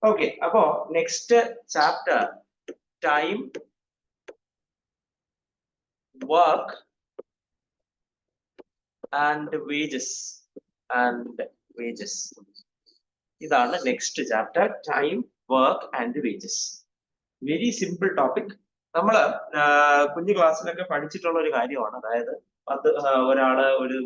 Okay, അപ്പോ next chapter time, work and wages. ഇതാണ് next chapter, time, work and wages. Very simple topic. നമ്മള് കുഞ്ഞു ക്ലാസ്സിലൊക്കെ പഠിച്ചിട്ടുള്ള ഒരു കാര്യമാണ്. അതായത് ഒരാള് ഒരു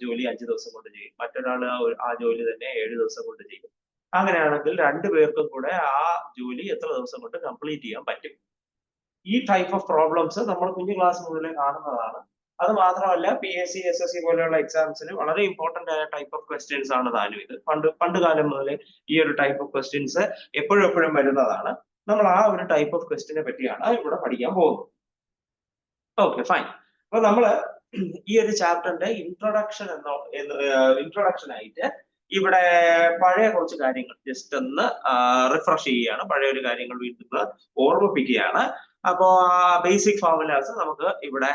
ജോലി 5 ദിവസം കൊണ്ട് ചെയ്യും, മറ്റൊരാള് ആ ജോലി തന്നെ 7 ദിവസം കൊണ്ട് ചെയ്യും. അങ്ങനെയാണെങ്കിൽ രണ്ടുപേർക്കും കൂടെ ആ ജോലി എത്ര ദിവസം കൊണ്ട് കംപ്ലീറ്റ് ചെയ്യാൻ പറ്റും? ഈ ടൈപ്പ് ഓഫ് പ്രോബ്ലംസ് നമ്മൾ കുഞ്ഞു ക്ലാസ് മുതലേ കാണുന്നതാണ്. അത് മാത്രമല്ല, PSC, SSC പോലെയുള്ള എക്സാംസിന് വളരെ ഇമ്പോർട്ടന്റ് ആയ ടൈപ്പ് ഓഫ് ക്വസ്റ്റ്യൻസ് ആണ് താനും ഇത്. പണ്ട് കാലം മുതലേ ഈ ഒരു ടൈപ്പ് ഓഫ് ക്വസ്റ്റ്യൻസ് എപ്പോഴും വരുന്നതാണ്. നമ്മൾ ആ ഒരു ടൈപ്പ് ഓഫ് ക്വസ്റ്റ്യനെ പറ്റിയാണ് ഇവിടെ പഠിക്കാൻ പോകുന്നത്. Okay, fine. അപ്പൊ നമ്മള് ഈ ഒരു ചാപ്റ്ററിന്റെ ഇൻട്രൊഡക്ഷൻ ആയിട്ട് ഇവിടെ പഴയ കുറച്ച് കാര്യങ്ങൾ ജസ്റ്റ് ഒന്ന് റിഫ്രഷ് ചെയ്യുകയാണ്. പഴയ ഒരു കാര്യങ്ങൾ വീണ്ടും ഓർമ്മിപ്പിക്കുകയാണ്. അപ്പോ ബേസിക് ഫോർമുലാസ് നമുക്ക് ഇവിടെ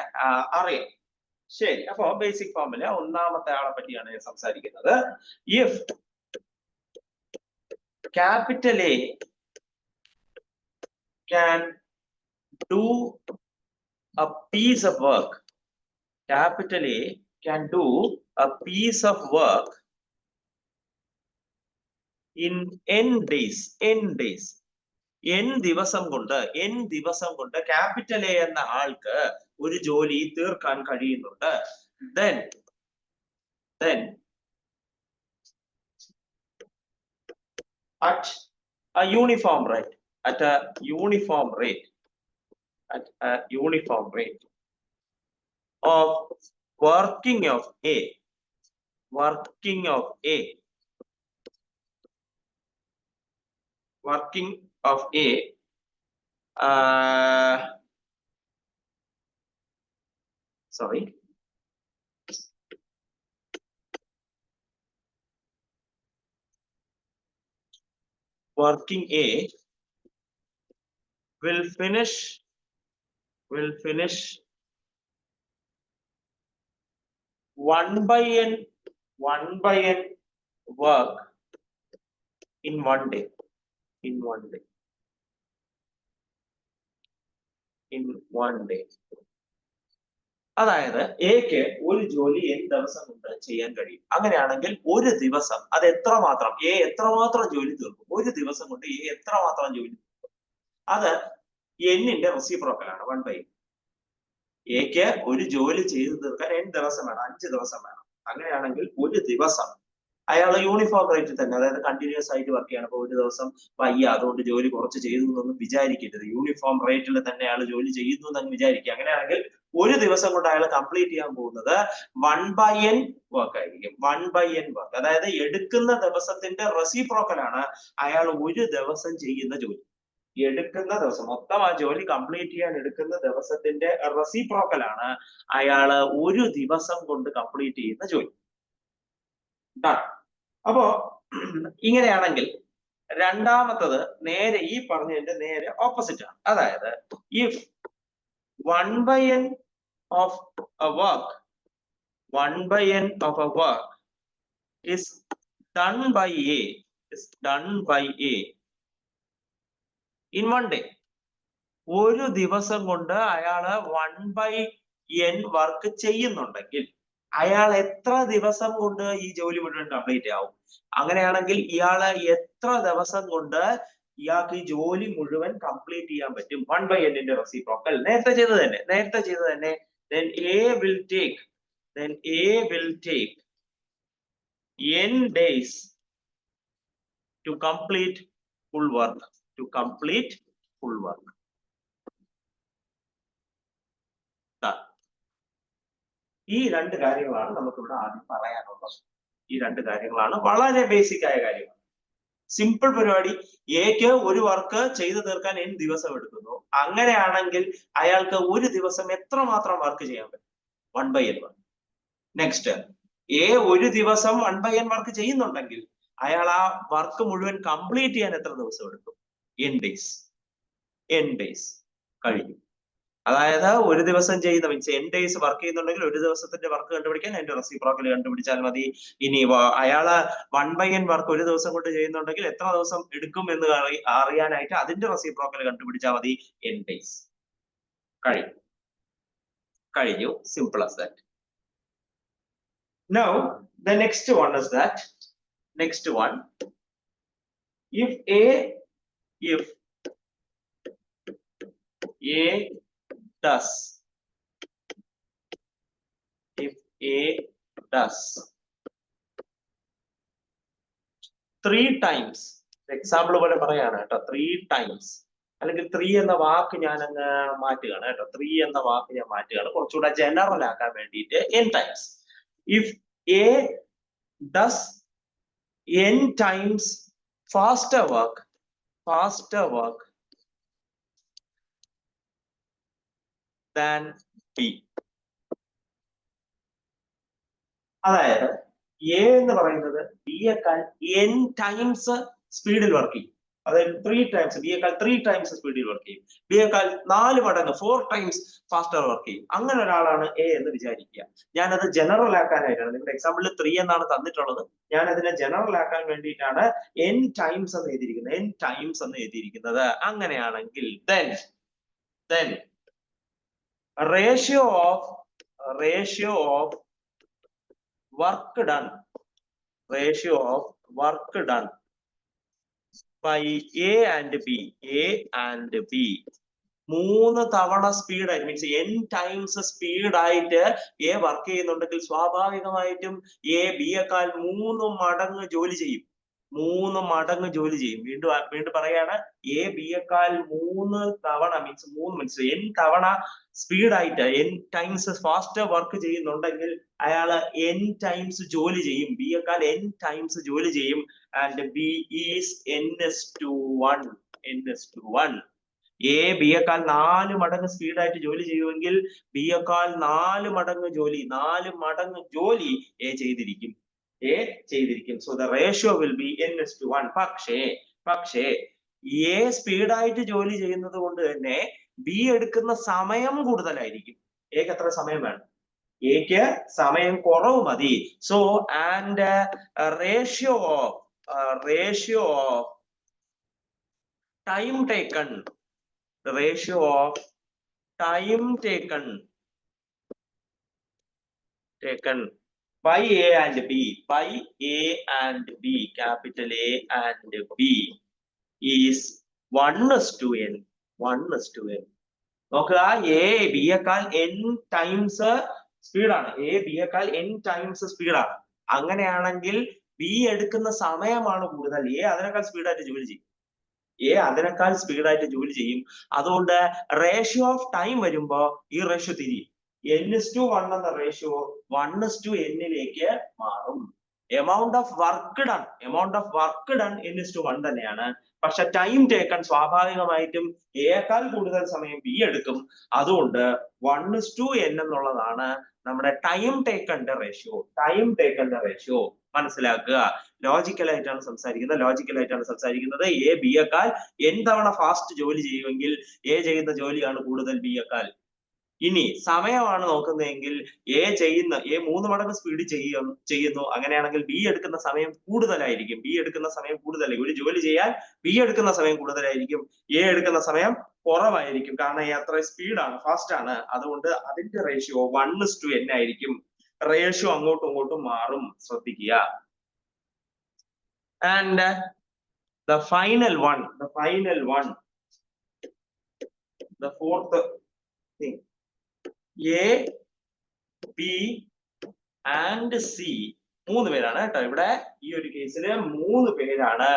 അറിയാം. ശരി, അപ്പോ ബേസിക് ഫോർമുല ഒന്നാമത്തെ ആളെ പറ്റിയാണ് ഞാൻ സംസാരിക്കുന്നത്. If capital A can do a piece of work, capital A can do a piece of work in n days. n ദിവസം കൊണ്ട് ക്യാപിറ്റൽ A എന്ന ആൾക്ക് ഒരു ജോലി തീർക്കാൻ കഴിയുന്നുണ്ട്. then at a uniform rate of working of A sorry, working A will finish 1/n work in one day. അതായത് എക്ക് ഒരു ജോലി n ദിവസം കൊണ്ട് ചെയ്യാൻ കഴിയും. അങ്ങനെയാണെങ്കിൽ ഒരു ദിവസം അത് എത്രമാത്രം ജോലി തീർക്കും? ഒരു ദിവസം കൊണ്ട് A എത്രമാത്രം ജോലി തീർക്കും? അത് n-ന്റെ റെസിപ്രോക്കൽ ആണ്, 1/n. എക്ക് ഒരു ജോലി ചെയ്തു തീർക്കാൻ n ദിവസം വേണം, 5 ദിവസം വേണം. അങ്ങനെയാണെങ്കിൽ ഒരു ദിവസം അയാൾ യൂണിഫോം റേറ്റിൽ തന്നെ, അതായത് കണ്ടിന്യൂസ് ആയിട്ട് വർക്ക് ചെയ്യണം. അപ്പൊ ഒരു ദിവസം വയ്യ, അതുകൊണ്ട് ജോലി കുറച്ച് ചെയ്തു എന്നൊന്നും വിചാരിക്കരുത്. യൂണിഫോം റേറ്റിൽ തന്നെ അയാൾ ജോലി ചെയ്യുന്നു എന്നങ്ങ് വിചാരിക്കുക. അങ്ങനെയാണെങ്കിൽ ഒരു ദിവസം കൊണ്ട് അയാൾ കംപ്ലീറ്റ് ചെയ്യാൻ പോകുന്നത് 1/n വർക്ക് ആയിരിക്കും. 1/n വർക്ക്, അതായത് എടുക്കുന്ന ദിവസത്തിന്റെ റെസിപ്രോക്കൽ ആണ് അയാൾ ഒരു ദിവസം ചെയ്യുന്ന ജോലി. മൊത്തം ആ ജോലി കംപ്ലീറ്റ് ചെയ്യാൻ എടുക്കുന്ന ദിവസത്തിന്റെ റെസിപ്രോക്കൽ ആണ് അയാള് ഒരു ദിവസം കൊണ്ട് കംപ്ലീറ്റ് ചെയ്യുന്ന ജോലി. അപ്പോ ഇങ്ങനെയാണെങ്കിൽ രണ്ടാമത്തത് നേരെ ഈ പറഞ്ഞതിന്റെ നേരെ ഓപ്പോസിറ്റ് ആണ്. അതായത് if 1/n of a work is done by A in one day, ഒരു ദിവസം കൊണ്ട് അയാള് 1/n വർക്ക് ചെയ്യുന്നുണ്ടെങ്കിൽ അയാൾ എത്ര ദിവസം കൊണ്ട് ഈ ജോലി മുഴുവൻ കംപ്ലീറ്റ് ആവും? അങ്ങനെയാണെങ്കിൽ ഇയാള് എത്ര ദിവസം കൊണ്ട് ഇയാൾക്ക് ഈ ജോലി മുഴുവൻ കംപ്ലീറ്റ് ചെയ്യാൻ പറ്റും? 1/n-ന്റെ റെസിപ്രോക്കൽ നേരത്തെ ചെയ്ത് തന്നെ then A will take n days to complete full work. ഈ രണ്ട് കാര്യങ്ങളാണ് നമുക്ക് ഇവിടെ ആദ്യം പറയാനുള്ളത്. ഈ രണ്ട് കാര്യങ്ങളാണ് വളരെ ബേസിക് ആയ കാര്യങ്ങൾ. സിമ്പിൾ പരിപാടി. എക്ക് ഒരു വർക്ക് ചെയ്തു തീർക്കാൻ n ദിവസം എടുക്കുന്നു. അങ്ങനെയാണെങ്കിൽ അയാൾക്ക് ഒരു ദിവസം എത്രമാത്രം വർക്ക് ചെയ്യാൻ പറ്റും? 1/n work. നെക്സ്റ്റ്, A ഒരു ദിവസം 1/n വർക്ക് ചെയ്യുന്നുണ്ടെങ്കിൽ അയാൾ ആ വർക്ക് മുഴുവൻ കംപ്ലീറ്റ് ചെയ്യാൻ എത്ര ദിവസം എടുക്കും? n days കഴിഞ്ഞു. അതായത് ഒരു ദിവസം ചെയ്യുന്ന മീൻസ് n ഡേയ്സ് വർക്ക് ചെയ്യുന്നുണ്ടെങ്കിൽ ഒരു ദിവസത്തിന്റെ വർക്ക് കണ്ടുപിടിക്കാൻ അതിന്റെ റെസിപ്രോക്കൽ കണ്ടുപിടിച്ചാൽ മതി. ഇനി അയാള് 1/n വർക്ക് ഒരു ദിവസം കൊണ്ട് ചെയ്യുന്നുണ്ടെങ്കിൽ എത്ര ദിവസം എടുക്കും എന്ന് അറിയാനായിട്ട് അതിന്റെ റെസിപ്രോക്കൽ കണ്ടുപിടിച്ചാൽ മതി. n days. കഴിഞ്ഞു. Simple as that. Now the next one is that next one, if A does, if A does 3 times, example പോലെ പറയാണ് കേട്ടോ, 3 times, അല്ലെങ്കിൽ 3 എന്ന വാക്ക് ഞാൻ അങ്ങ് മാറ്റുകയാണ് കേട്ടോ, 3 എന്ന വാക്ക് ഞാൻ മാറ്റുകയാണ് കുറച്ചുകൂടെ ജനറൽ ആക്കാൻ വേണ്ടിയിട്ട്. n times, if A does n times faster work than B. അതായത് A എന്ന് പറയുന്നത് B യേക്കാൾ n ടൈംസ് സ്പീഡിൽ വർക്ക് ചെയ്യും. അതായത് 3 ടൈംസ്, B യേക്കാൾ 3 ടൈംസ് സ്പീഡിൽ വർക്ക് ചെയ്യും. B യേക്കാൾ 4 മടങ്ങ് 4 ടൈംസ് ഫാസ്റ്റർ വർക്ക് ചെയ്യും. അങ്ങനെ ഒരാളാണ് A എന്ന് വിചാരിക്കുക. ഞാനത് ജനറൽ ആക്കാനായിട്ടാണ്, നിങ്ങളുടെ എക്സാമ്പിളിൽ 3 എന്നാണ് തന്നിട്ടുള്ളത്, ഞാൻ അതിനെ ജനറൽ ആക്കാൻ വേണ്ടിയിട്ടാണ് n ടൈംസ് എന്ന് എഴുതിയിരിക്കുന്നത്. അങ്ങനെയാണെങ്കിൽ then ratio of work done by A and B 3 തവണ സ്പീഡായിട്ട് മീൻസ് n ടൈംസ് സ്പീഡായിട്ട് A വർക്ക് ചെയ്യുന്നുണ്ടെങ്കിൽ സ്വാഭാവികമായിട്ടും A B യേക്കാൾ 3 മടങ്ങ് ജോലി ചെയ്യും. വീണ്ടും പറയാണ്, A B യേക്കാൾ 3 തവണ മീൻസ് n തവണ സ്പീഡായിട്ട് n ടൈംസ് ഫാസ്റ്റർ വർക്ക് ചെയ്യുന്നുണ്ടെങ്കിൽ അയാള് n ടൈംസ് ജോലി ചെയ്യും. B യേക്കാൾ n ടൈംസ് ജോലി ചെയ്യും. And B is n/1. A B യേക്കാൾ 4 മടങ്ങ് സ്പീഡായിട്ട് ജോലി ചെയ്യുമെങ്കിൽ B യേക്കാൾ 4 മടങ്ങ് ജോലി A ചെയ്തിരിക്കും. So the ratio will be n/1. പക്ഷേ A സ്പീഡായിട്ട് ജോലി ചെയ്യുന്നത് കൊണ്ട് തന്നെ B എടുക്കുന്ന സമയം കൂടുതലായിരിക്കും. Aക്ക് എത്ര സമയം വേണം? Aക്ക് സമയം കുറവ് മതി. So and ratio of time taken by A and B, capital A and B is 1:n. നോക്കുക, A B യേക്കാൾ n ടൈംസ് സ്പീഡാണ്. അങ്ങനെയാണെങ്കിൽ B എടുക്കുന്ന സമയമാണ് കൂടുതൽ. A അതിനേക്കാൾ സ്പീഡായിട്ട് ജോലി ചെയ്യും. അതുകൊണ്ട് റേഷ്യോ ഓഫ് ടൈം വരുമ്പോ ഈ റേഷ്യോ തിരിയും. n/1 എന്ന റേഷ്യോ 1:n മാറും. Amount of work done n/1 തന്നെയാണ്. പക്ഷെ ടൈം ടേക്കൺ സ്വാഭാവികമായിട്ടും A യേക്കാൾ കൂടുതൽ സമയം B എടുക്കും. അതുകൊണ്ട് 1:n എന്നുള്ളതാണ് നമ്മുടെ ടൈം ടേക്കന്റെ റേഷ്യോ. മനസ്സിലാക്കുക. ലോജിക്കലായിട്ടാണ് സംസാരിക്കുന്നത്. A B യേക്കാൾ n തവണ ഫാസ്റ്റ് ജോലി ചെയ്യുമെങ്കിൽ A ചെയ്യുന്ന ജോലിയാണ് കൂടുതൽ B യേക്കാൾ. ഇനി സമയമാണ് നോക്കുന്നതെങ്കിൽ A 3 മടങ്ങ് സ്പീഡ് ചെയ്യുന്നു. അങ്ങനെയാണെങ്കിൽ B എടുക്കുന്ന സമയം കൂടുതലായിരിക്കും. ഒരു ജോലി ചെയ്യാൻ B എടുക്കുന്ന സമയം കൂടുതലായിരിക്കും, A എടുക്കുന്ന സമയം കുറവായിരിക്കും. കാരണം A അത്ര സ്പീഡാണ്, ഫാസ്റ്റ് ആണ്. അതുകൊണ്ട് അതിന്റെ റേഷ്യോ 1:n ആയിരിക്കും. റേഷ്യോ അങ്ങോട്ടും ഇങ്ങോട്ടും മാറും, ശ്രദ്ധിക്കുക. And the final one, the fourth thing, A, B and C 3 പേരാണ് കേട്ടോ. ഇവിടെ ഈ ഒരു കേസിൽ 3 പേരാണ്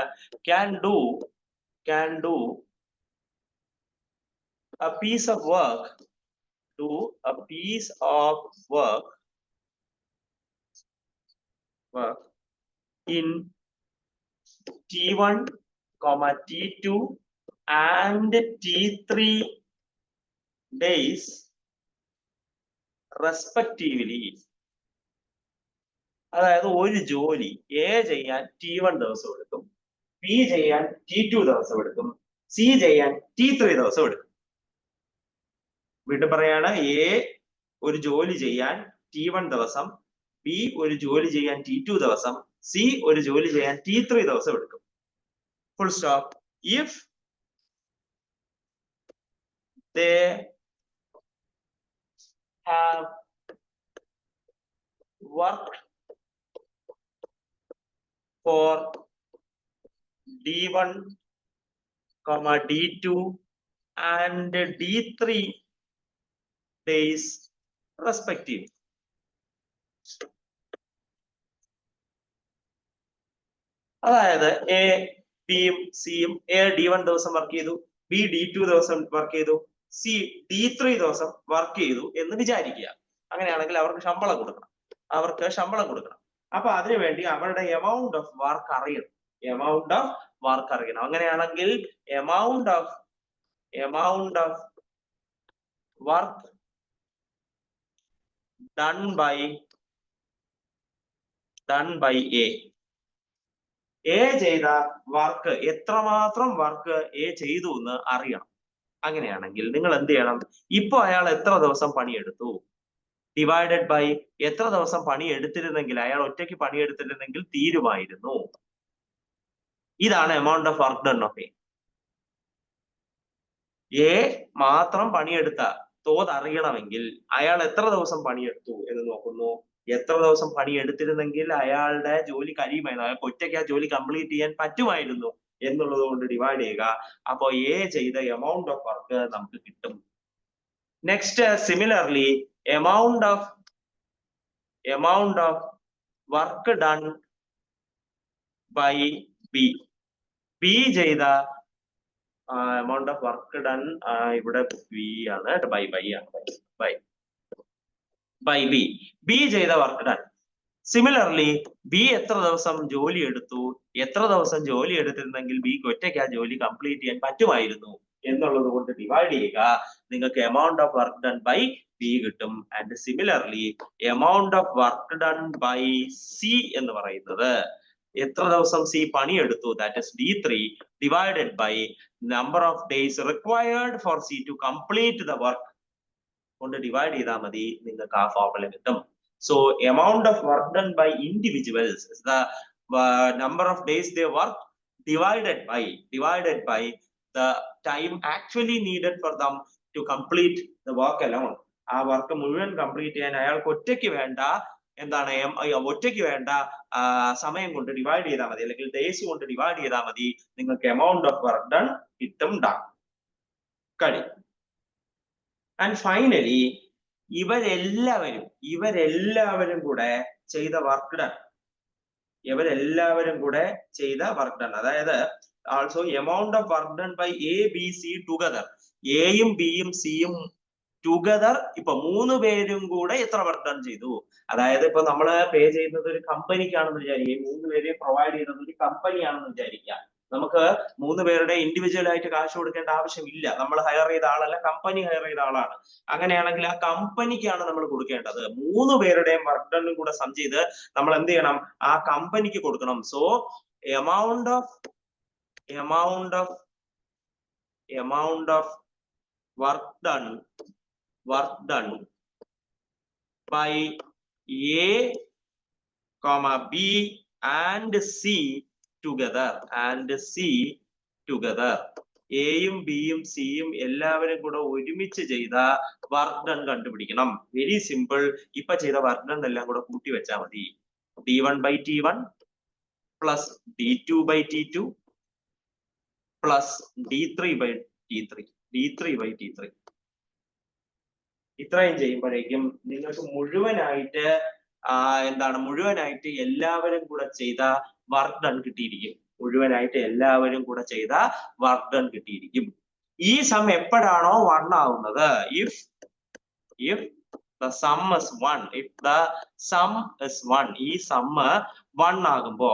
can do a piece of work in T1, T2 and T3 days respectively. അതായത് ഒരു ജോലി A ചെയ്യാൻ T1 ദിവസം എടുക്കും, B ചെയ്യാൻ T2 ദിവസം എടുക്കും, C ചെയ്യാൻ T3 ദിവസം എടുക്കും. വീണ്ടും പറയാണ്, എ ഒരു ജോലി ചെയ്യാൻ T1 ദിവസം, ബി ഒരു ജോലി ചെയ്യാൻ T2 ദിവസം, സി ഒരു ജോലി ചെയ്യാൻ T3 ദിവസം എടുക്കും. Full stop. If they have worked for D1, D2 and D3 days respective. അതായത് എ ബിയും സിയും എ D1 ദിവസം വർക്ക് ചെയ്തു, ബി D2 ദിവസം വർക്ക് ചെയ്തു, സി D3 ദിവസം വർക്ക് ചെയ്തു എന്ന് വിചാരിക്കുക. അങ്ങനെയാണെങ്കിൽ അവർക്ക് ശമ്പളം കൊടുക്കണം. അപ്പൊ അതിനുവേണ്ടി അവരുടെ എമൗണ്ട് ഓഫ് വർക്ക് അറിയണം. അങ്ങനെയാണെങ്കിൽ amount of work done by A ചെയ്ത വർക്ക്, എത്രമാത്രം വർക്ക് എ ചെയ്തു എന്ന് അറിയണം. അങ്ങനെയാണെങ്കിൽ നിങ്ങൾ എന്ത് ചെയ്യണം? ഇപ്പൊ അയാൾ എത്ര ദിവസം പണിയെടുത്തു ഡിവൈഡഡ് ബൈ എത്ര ദിവസം പണിയെടുത്തിരുന്നെങ്കിൽ, അയാൾ ഒറ്റയ്ക്ക് പണിയെടുത്തിരുന്നെങ്കിൽ തീരുമായിരുന്നു. ഇതാണ് amount of work done of A മാത്രം പണിയെടുത്ത തോത് അറിയണമെങ്കിൽ അയാൾ എത്ര ദിവസം പണിയെടുത്തു എന്ന് നോക്കുന്നു. എത്ര ദിവസം പണിയെടുത്തിരുന്നെങ്കിൽ അയാളുടെ ജോലി കഴിയുമായിരുന്നു, അയാൾക്ക് ഒറ്റയ്ക്ക് ആ ജോലി കംപ്ലീറ്റ് ചെയ്യാൻ പറ്റുമായിരുന്നു എന്നുള്ളത് കൊണ്ട് ഡിവൈഡ് ചെയ്യുക. അപ്പൊ എ ചെയ്ത എമൗണ്ട് ഓഫ് വർക്ക് നമുക്ക് കിട്ടും. Next, similarly amount of work done by B. B ചെയ്ത എമൗണ്ട് ഓഫ് വർക്ക് ഡൺ, ഇവിടെ ബി ആണ്, ബൈ ബി. ബി ചെയ്ത വർക്ക് ഡൺ. സിമിലർലി ബി എത്ര ദിവസം ജോലി എടുത്തു, എത്ര ദിവസം ജോലി എടുത്തിരുന്നെങ്കിൽ ബിക്ക് ഒറ്റയ്ക്ക് ആ ജോലി കംപ്ലീറ്റ് ചെയ്യാൻ പറ്റുമായിരുന്നു എന്നുള്ളത് കൊണ്ട് ഡിവൈഡ് ചെയ്യുക. നിങ്ങൾക്ക് amount of work done by B കിട്ടും. And similarly amount of work done by C എന്ന് പറയുന്നത് എത്ര ദിവസം സി പണിയെടുത്തു, that is D3 divided by number of days required for C to complete the work കൊണ്ട് divide ചെയ്താൽ മതി, നിങ്ങൾക്ക് ആ ഫോർമുല കിട്ടും. So amount of work done by individuals is the number of days they work divided by the time actually needed for them to complete the work alone. ആ work മുഴുവൻ complete ചെയ്യാൻ അയാൾക്ക് ഒറ്റയ്ക്ക് വേണ്ട സമയം കൊണ്ട് ഡിവൈഡ് ചെയ്താൽ മതി, അല്ലെങ്കിൽ ഡേയ്സ് കൊണ്ട് ഡിവൈഡ് ചെയ്താൽ മതി, നിങ്ങൾക്ക് എമൗണ്ട് ഓഫ് വർക്ക് ഡൺ കിട്ടും. ആൻഡ് ഫൈനലി ഇവരെല്ലാവരും കൂടെ ചെയ്ത വർക്ക് ഡൺ, അതായത് also amount of work done by A B C together. എയും ബിയും സിയും ടുഗദർ ഇപ്പൊ 3 പേരും കൂടെ എത്ര വർക്ക് ഡൺ ചെയ്തു. അതായത് ഇപ്പൊ നമ്മള് പേ ചെയ്യുന്നത് ഒരു കമ്പനിക്കാണെന്ന് വിചാരിക്കുക, 3 പേരെയും പ്രൊവൈഡ് ചെയ്യുന്നത് ഒരു കമ്പനിയാണെന്ന് വിചാരിക്കുക. നമുക്ക് 3 പേരുടെ ഇൻഡിവിജ്വൽ ആയിട്ട് കാശ് കൊടുക്കേണ്ട ആവശ്യമില്ല. നമ്മൾ ഹയർ ചെയ്ത ആളല്ല, കമ്പനി ഹയർ ചെയ്ത ആളാണ്. അങ്ങനെയാണെങ്കിൽ ആ കമ്പനിക്കാണ് നമ്മൾ കൊടുക്കേണ്ടത്. 3 പേരുടെയും വർക്ക് ഡണ്ണും കൂടെ സം ചെയ്ത് നമ്മൾ എന്ത് ചെയ്യണം? ആ കമ്പനിക്ക് കൊടുക്കണം. So amount of work done by A, B and C together. എയും ബിയും സിയും എല്ലാവരും കൂടെ ഒരുമിച്ച് ചെയ്ത വർക്ക് ഡൺ കണ്ടുപിടിക്കണം. Very simple. ഇപ്പൊ ചെയ്ത വർക്ക് ഡൺ എല്ലാം കൂടെ കൂട്ടി വെച്ചാൽ മതി. D1 by T1 plus D2 by T2 plus D3 by T3. ഇത്രയും ചെയ്യുമ്പോഴേക്കും നിങ്ങൾക്ക് മുഴുവനായിട്ട് എല്ലാവരും കൂടെ ചെയ്ത വർക്ക് ഡൺ കിട്ടിയിരിക്കും. ഈ സം എപ്പോഴാണോ 1 ആവുന്നത്, if the sum is 1, ഈ സം 1 ആകുമ്പോ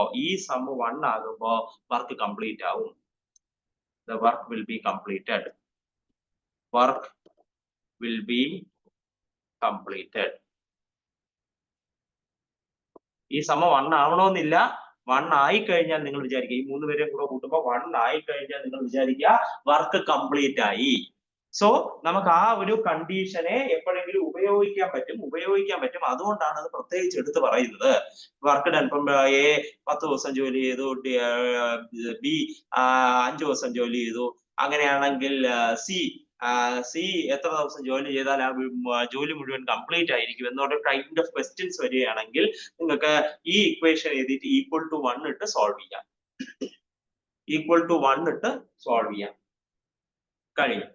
വർക്ക് കംപ്ലീറ്റ് ആവും. The work will be completed. ഈ സം 1 ആവണമെന്നില്ല. 1 ആയി കഴിഞ്ഞാൽ നിങ്ങൾ വിചാരിക്കുക, ഈ 3 പേരെയും കൂടെ കൂട്ടുമ്പോൾ 1 ആയി കഴിഞ്ഞാൽ നിങ്ങൾ വിചാരിക്കുക വർക്ക് കംപ്ലീറ്റ് ആയി. സോ നമുക്ക് ആ ഒരു കണ്ടീഷനെ എപ്പോഴെങ്കിലും ഉപയോഗിക്കാൻ പറ്റും. അതുകൊണ്ടാണ് അത് പ്രത്യേകിച്ച് എടുത്ത് പറയുന്നത്. വർക്ക് ഡൺ ഇപ്പം എ 10 ദിവസം ജോലി ചെയ്തു, ബി 5 ദിവസം ജോലി ചെയ്തു. അങ്ങനെയാണെങ്കിൽ സി എത്ര ദിവസം ജോലി ചെയ്താൽ ആ ജോലി മുഴുവൻ കംപ്ലീറ്റ് ആയിരിക്കും എന്നുള്ള കൈൻഡ് ഓഫ് ക്വസ്റ്റ്യൻസ് വരികയാണെങ്കിൽ നിങ്ങൾക്ക് ഈ ഇക്വേഷൻ എഴുതിയിട്ട് ഈക്വൽ ടു 1 ഇട്ട് സോൾവ് ചെയ്യാം. ഈക്വൽ ടു 1 ഇട്ട് സോൾവ് ചെയ്യാം. കഴിഞ്ഞു.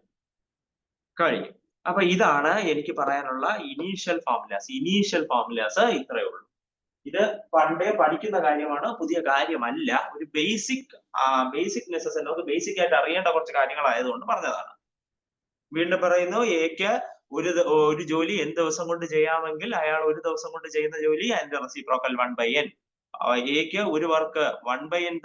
അപ്പൊ ഇതാണ് എനിക്ക് പറയാനുള്ള ഇനീഷ്യൽ ഫോർമുലാസ് ഇത്രയേ ഉള്ളൂ. ഇത് പണ്ടേ പഠിക്കുന്ന കാര്യമാണ്, പുതിയ കാര്യമല്ല. ഒരു ബേസിക് നെസസറി, നമുക്ക് ബേസിക് ആയിട്ട് അറിയേണ്ട കുറച്ച് കാര്യങ്ങളായതുകൊണ്ട് പറഞ്ഞതാണ്. വീണ്ടും പറയുന്നു, എക്ക് ഒരു ജോലി n ദിവസം കൊണ്ട് ചെയ്യാമെങ്കിൽ അയാൾ ഒരു ദിവസം കൊണ്ട് ചെയ്യുന്ന ജോലി അതിന്റെ റെസിപ്രോക്കൽ 1/n. എക്ക് ഒരു വർക്ക് 1/n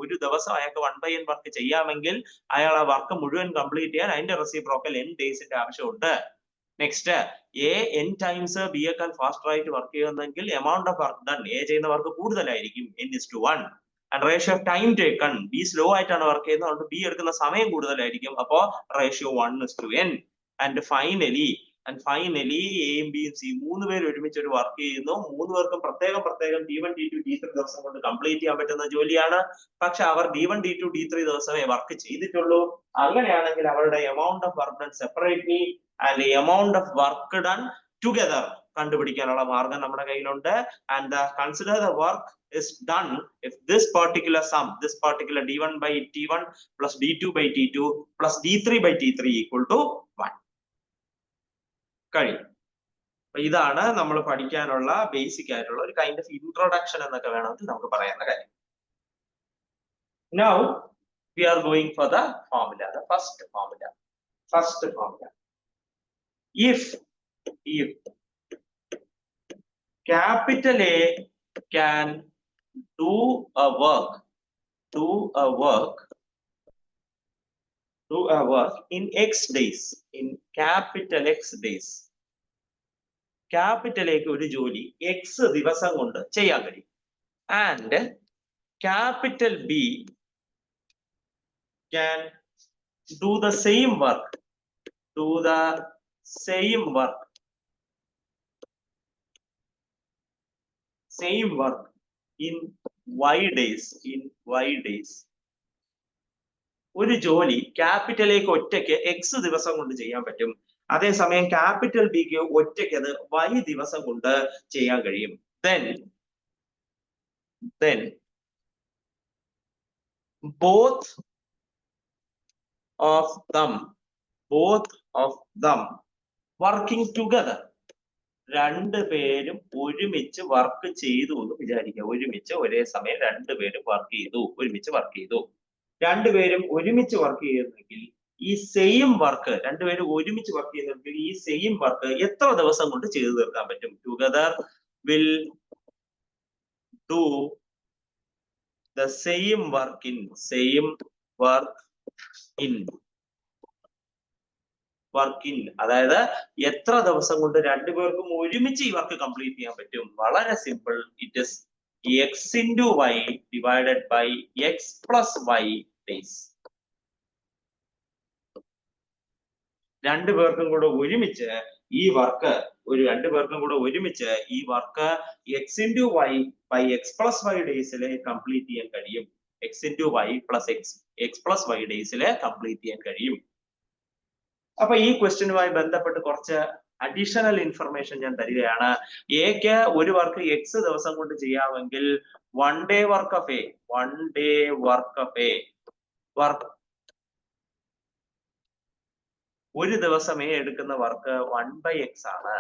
ഒരു ദിവസം അയാൾക്ക് 1/n വർക്ക് ചെയ്യാമെങ്കിൽ അയാൾ ആ വർക്ക് മുഴുവൻ കംപ്ലീറ്റ് ചെയ്യാൻ അതിന്റെ റെസിപ്രോക്കൽ n ഡേയ്സിന്റെ ആവശ്യമുണ്ട്. Next, A n times B യേക്കാൾ ഫാസ്റ്റർ ആയിട്ട് വർക്ക് ചെയ്യുന്നെങ്കിൽ amount of work done, A ചെയ്യുന്ന വർക്ക് കൂടുതലായിരിക്കും, n:1. And ratio of time taken, B slow ആയിട്ടാണ് വർക്ക് ചെയ്യുന്നത്, അതുകൊണ്ട് ബി എടുക്കുന്ന സമയം കൂടുതലായിരിക്കും, അപ്പോ റേഷ്യോ 1:n. ആൻഡ് ഫൈനലി എയും ബിയും സി 3 പേര് ഒരുമിച്ച് ഒരു വർക്ക് ചെയ്യുന്നു. 3 പേർക്കും പ്രത്യേകം D1 D2 D3 ദിവസം കൊണ്ട് കംപ്ലീറ്റ് ചെയ്യാൻ പറ്റുന്ന ജോലിയാണ്. പക്ഷെ അവർ D1 D2 D3 ദിവസമേ വർക്ക് ചെയ്തിട്ടുള്ളൂ. അങ്ങനെയാണെങ്കിൽ അവരുടെ amount of work done separately and amount of work done together കണ്ടുപിടിക്കാനുള്ള മാർഗം നമ്മുടെ കയ്യിലുണ്ട്. And consider the work is done if this particular D1 by T1 plus D2 by T2 plus D3 by T3 equal to 1. കഴിയും. ഇതാണ് നമ്മൾ പഠിക്കാനുള്ള basic ആയിട്ടുള്ള ഒരു കൈൻഡ് ഓഫ് ഇൻട്രൊഡക്ഷൻ എന്നൊക്കെ വേണമെങ്കിൽ നമുക്ക് പറയുന്ന കാര്യം. Now we are going for the formula, the first formula. If capital A can do a work in X days, in capital X days. Capital A ഒരു ജോലി X ദിവസം കൊണ്ട് ചെയ്യാൻ കഴിയും. And capital B can do the same work in Y days. ഒരു ജോലി capital എക്ക് ഒറ്റയ്ക്ക് X ദിവസം കൊണ്ട് ചെയ്യാൻ പറ്റും. അതേസമയം ക്യാപിറ്റൽ ബിക്ക് ഒറ്റയ്ക്ക് അത് Y ദിവസം കൊണ്ട് ചെയ്യാൻ കഴിയും. Then both of them working together, രണ്ടുപേരും ഒരുമിച്ച് വർക്ക് ചെയ്തു എന്ന് വിചാരിക്കുക. ഒരുമിച്ച് ഒരേ സമയം രണ്ടുപേരും ഒരുമിച്ച് വർക്ക് ചെയ്തു. രണ്ടുപേരും ഒരുമിച്ച് വർക്ക് ചെയ്യുന്നെങ്കിൽ ഈ സെയിം വർക്ക്, രണ്ടുപേരും ഒരുമിച്ച് വർക്ക് ചെയ്യുന്നെങ്കിൽ ഈ സെയിം വർക്ക് എത്ര ദിവസം കൊണ്ട് ചെയ്തു തീർക്കാൻ പറ്റും? Together will do the same work in അതായത് എത്ര ദിവസം കൊണ്ട് രണ്ടുപേർക്കും ഒരുമിച്ച് ഈ വർക്ക് കംപ്ലീറ്റ് ചെയ്യാൻ പറ്റും? വളരെ simple. It is X into Y divided by X plus Y days. രണ്ടുപേർക്കും കൂടെ ഒരുമിച്ച് ഈ work X into Y by X plus Y ഡേയ്സിൽ കംപ്ലീറ്റ് ചെയ്യാൻ കഴിയും. X into Y plus X plus Y ഡേയ്സിൽ കംപ്ലീറ്റ് ചെയ്യാൻ കഴിയും. അപ്പൊ ഈ ക്വസ്റ്റ്യനുമായി ബന്ധപ്പെട്ട് കുറച്ച് അഡീഷണൽ ഇൻഫർമേഷൻ ഞാൻ തരികയാണ്. എക്ക് ഒരു വർക്ക് X ദിവസം കൊണ്ട് ചെയ്യാമെങ്കിൽ 1 day work of A ഒരു ദിവസം A എടുക്കുന്ന വർക്ക് 1/X ആണ്.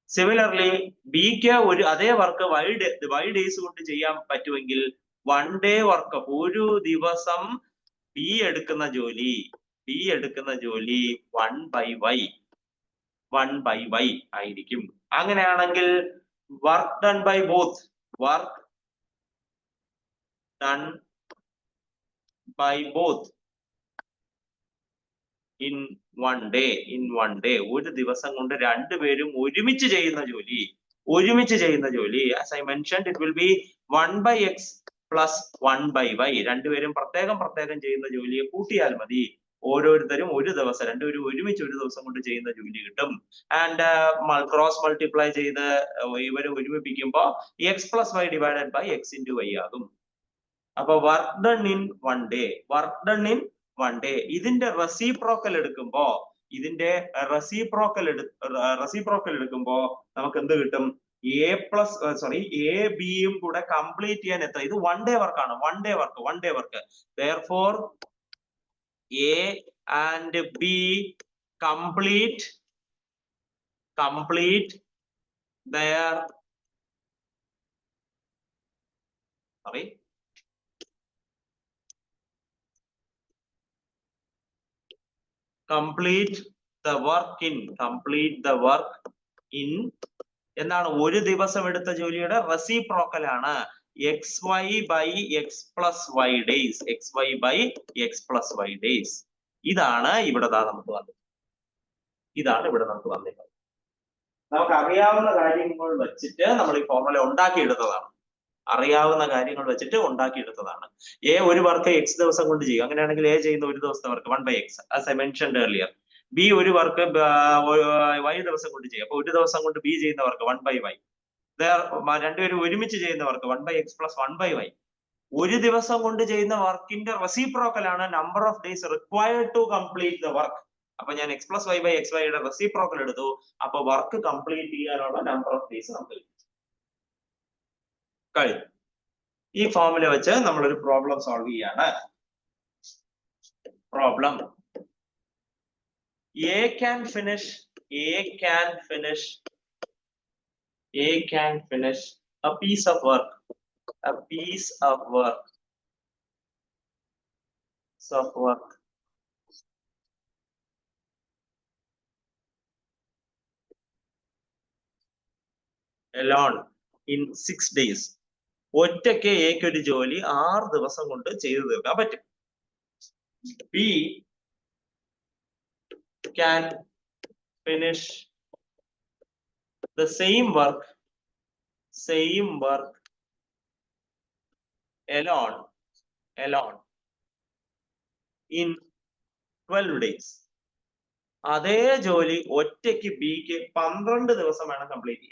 സിമിലർലി ബിക്ക് അതേ വർക്ക് Y ഡേയ്സ് കൊണ്ട് ചെയ്യാൻ പറ്റുമെങ്കിൽ 1 day work of ഒരു ദിവസം ബി എടുക്കുന്ന ജോലി 1/Y ആയിരിക്കും. അങ്ങനെയാണെങ്കിൽ work done by both in one day ഒരു ദിവസം കൊണ്ട് രണ്ടുപേരും ഒരുമിച്ച് ചെയ്യുന്ന ജോലി as I mentioned it will be 1/X plus 1/Y. രണ്ടുപേരും പ്രത്യേകം ചെയ്യുന്ന ജോലിയെ കൂട്ടിയാൽ മതി. ഓരോരുത്തരും ഒരു ദിവസം, രണ്ടുപേരും ഒരുമിച്ച് ഒരു ദിവസം കൊണ്ട് ചെയ്യുന്ന ജോലി കിട്ടും. ആൻഡ് ക്രോസ് മൾട്ടിപ്ലൈ ചെയ്ത് ഇവരെ ഒരുമിപ്പിക്കുമ്പോ X plus Y divided by X into Y ആകും. അപ്പൊ work done in 1 day, work done in 1 day. ഇതിന്റെ റെസിപ്രോക്കൽ എടുക്കുമ്പോ എടുക്കുമ്പോ നമുക്ക് എന്ത് കിട്ടും? എ ബിയും കൂടെ കംപ്ലീറ്റ് ചെയ്യാൻ എത്ര? ഇത് 1 day വർക്കാണ്. 1 day work. Therefore A and B complete their complete the work in എന്താണ്? ഒരു ദിവസം എടുത്ത ജോലിയുടെ റെസിപ്രോക്കൽ ആണ് xy by x plus y days. ഇതാണ് ഇവിടെ നമുക്ക് വന്നത്. നമുക്ക് അറിയാവുന്ന കാര്യങ്ങൾ വെച്ചിട്ട് നമ്മൾ ഈ ഫോർമുല ഉണ്ടാക്കിയെടുത്തതാണ്. എ ഒരു വർക്ക് x ദിവസം കൊണ്ട് ചെയ്യും. അങ്ങനെയാണെങ്കിൽ എ ചെയ്യുന്ന ഒരു ദിവസത്തെ work 1/x, as I mentioned earlier. B ഒരു വർക്ക് y ദിവസം കൊണ്ട് ചെയ്യും. അപ്പൊ ഒരു ദിവസം കൊണ്ട് ബി ചെയ്യുന്ന വർക്ക് 1/y. രണ്ടുപേരും ഒരുമിച്ച് ചെയ്യുന്ന വർക്ക് 1/x plus 1/y. ഒരു ദിവസം കൊണ്ട് ചെയ്യുന്ന വർക്കിന്റെ റെസിപ്രോക്കൽ ആണ് number of days required to complete the work. അപ്പൊ ഞാൻ x plus y by xy യുടെ റെസിപ്രോക്കൽ എടുത്തു. അപ്പൊ വർക്ക് കംപ്ലീറ്റ് ചെയ്യാനുള്ള നമ്പർ ഓഫ് ഡേയ്സ് നമുക്ക് കഴിഞ്ഞു. ഈ ഫോർമുല വെച്ച് നമ്മൾ ഒരു പ്രോബ്ലം സോൾവ് ചെയ്യാണ്. Problem A can finish a piece of work alone in 6 days. ഒറ്റയ്ക്ക് എക്ക് ഒരു ജോലി 6 ദിവസം കൊണ്ട് ചെയ്തു തീർക്കാൻ പറ്റും. B can finish the same work alone in 12 days. അതേ ജോലി ഒറ്റയ്ക്ക് ബിക്ക് 12 ദിവസം വേണം കംപ്ലീറ്റ്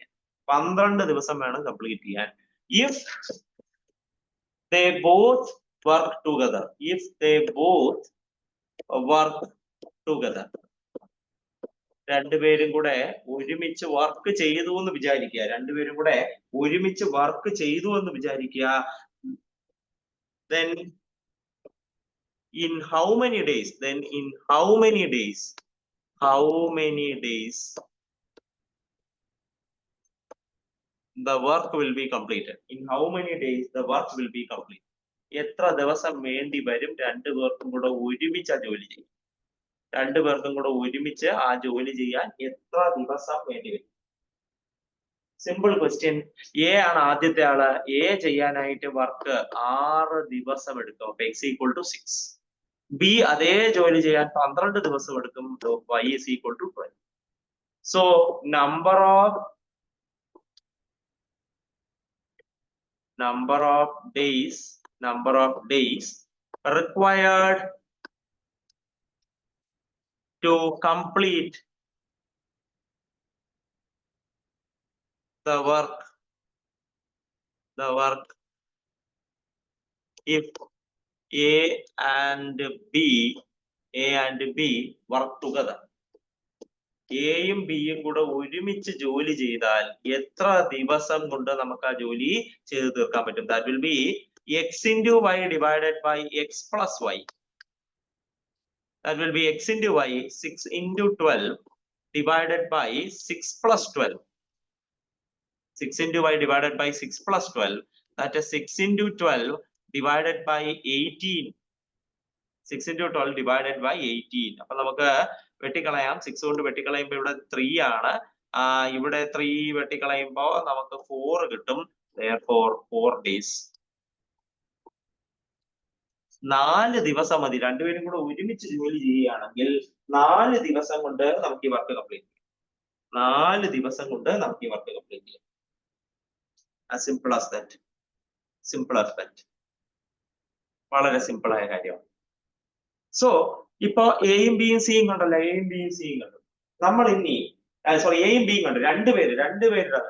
ചെയ്യാൻ. If they both work together. രണ്ടുപേരും കൂടെ ഒരുമിച്ച് വർക്ക് ചെയ്തു എന്ന് വിചാരിക്കുക. Then in how many days? The work will be completed. എത്ര ദിവസം വേണ്ടി വരും രണ്ടുപേർക്കും കൂടെ ഒരുമിച്ച് ആ ജോലി ചെയ്യാൻ എത്ര ദിവസം വേണ്ടി വരും? Simple question. എ ആണ് ആദ്യത്തെ ആള്. എ ചെയ്യാനായിട്ട് വർക്ക് 6 ദിവസം എടുക്കും. അപ്പൊ x = 6. ബി അതേ ജോലി ചെയ്യാൻ 12 ദിവസം എടുക്കും. y = 12. So number of days required to complete the work if A and B work together. എയും ബിയും കൂടെ ഒരുമിച്ച് ജോലി ചെയ്താൽ എത്ര ദിവസം കൊണ്ട് നമുക്ക് ആ ജോലി ചെയ്തു തീർക്കാൻ പറ്റും? That will be x into y divided by x plus y. That will be x into y, 6 into 12 divided by 6 plus 12. 6 into y divided by 6 plus 12. That is 6 into 12 divided by 18. 6 into 12 divided by 18. അപ്പൊ നമുക്ക് വെട്ടിക്കളയാം. 6 കൊണ്ട് വെട്ടിക്കളയുമ്പോൾ ഇവിടെ 3 ആണ്. ഇവിടെ 3 വെട്ടിക്കളയുമ്പോൾ നമുക്ക് 4 കിട്ടും. Therefore 4 days. 4 ദിവസം മതി. രണ്ടുപേരും കൂടെ ഒരുമിച്ച് ജോലി ചെയ്യുകയാണെങ്കിൽ 4 ദിവസം കൊണ്ട് നമുക്ക് ഈ വർക്ക് കംപ്ലീറ്റ് ചെയ്യാം. As simple as that. വളരെ സിമ്പിൾ ആയ കാര്യമാണ്. സോ ഇപ്പൊ എയും ബിയും സിയും കണ്ടല്ലോ, എയും ബിയും സിയും കണ്ടു. നമ്മൾ ഇനി സോറി എയും ബിയും കണ്ടു, രണ്ടുപേരുടെ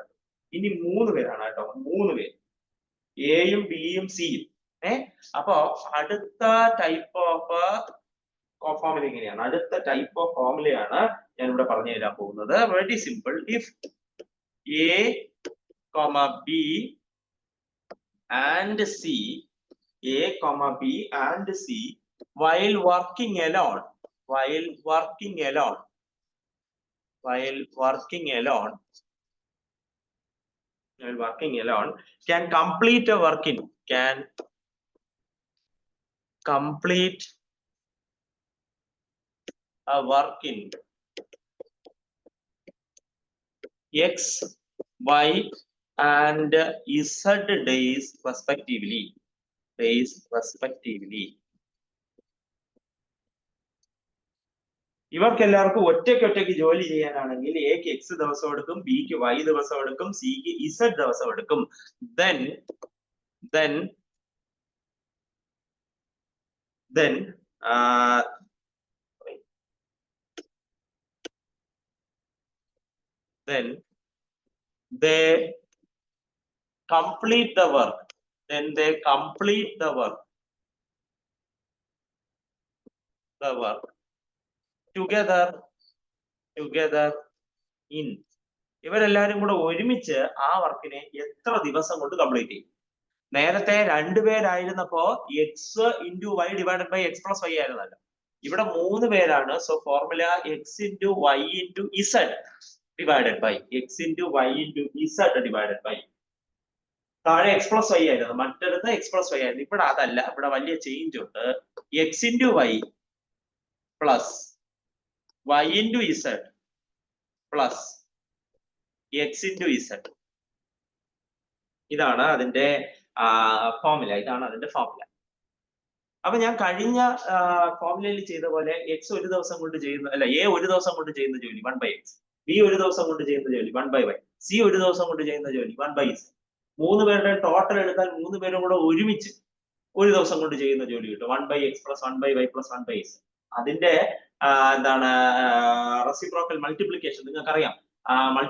ഇനി 3 പേരാണ് കേട്ടോ, 3 പേര്, എയും ബിയും സിയും. അപ്പോ അടുത്ത ടൈപ്പ് ഓഫ് ഫോർമുല എങ്ങനെയാണ്, അടുത്ത ടൈപ്പ് ഓഫ് ഫോർമുലയാണ് ഞാൻ ഇവിടെ പറഞ്ഞു തരാൻ പോകുന്നത്. Very simple. If A B and C, A B and C while working alone can complete a work in X, Y and Z days respectively. ഇവർക്ക് എല്ലാവർക്കും ഒറ്റയ്ക്ക് ജോലി ചെയ്യാനാണെങ്കിൽ എക്ക് എക്സ് ദിവസം എടുക്കും, ബിക്ക് വൈ ദിവസം എടുക്കും, സിക്ക് ഇസഡ് ദിവസം എടുക്കും. then they complete the work. together in. ഇവരെല്ലാരും കൂടെ ഒരുമിച്ച് ആ വർക്കിനെ എത്ര ദിവസം കൊണ്ട് കംപ്ലീറ്റ് ചെയ്യും? നേരത്തെ 2 പേരായിരുന്നപ്പോ X into Y divided by X plus Y ആയിരുന്നല്ലോ. ഇവിടെ 3 പേരാണ്. So formula X into Y into Z divided by താഴെ എക്സ് പ്ലസ് വൈ ആയിരുന്നു, മറ്റടുത്ത് എക്സ് പ്ലസ് വൈ ആയിരുന്നു. ഇവിടെ അതല്ല, ഇവിടെ വലിയ ചേഞ്ച് ഉണ്ട്. X into Y plus Y into Z plus X into Z. ഇതാണ് അതിന്റെ ഫോർമുല. അപ്പൊ ഞാൻ കഴിഞ്ഞ ഫോർമുലയിൽ ചെയ്ത പോലെ എക്സ് ഒരു ദിവസം കൊണ്ട് ചെയ്യുന്ന, അല്ല, എ ഒരു ദിവസം കൊണ്ട് ചെയ്യുന്ന ജോലി 1/x, ബി ഒരു ദിവസം കൊണ്ട് ചെയ്യുന്ന ജോലി 1/y, സി ഒരു ദിവസം കൊണ്ട് ചെയ്യുന്ന ജോലി 1/z. 3 പേരുടെ ടോട്ടൽ എടുത്താൽ 3 പേരും കൂടെ ഒരുമിച്ച് ഒരു ദിവസം കൊണ്ട് ചെയ്യുന്ന ജോലി കിട്ടും 1/x plus 1/y plus 1/z. അതിന്റെ എന്താണ് റെസിപ്രോക്കൽ മൾട്ടിപ്ലിക്കേഷൻ നിങ്ങൾക്കറിയാം. ആഡ്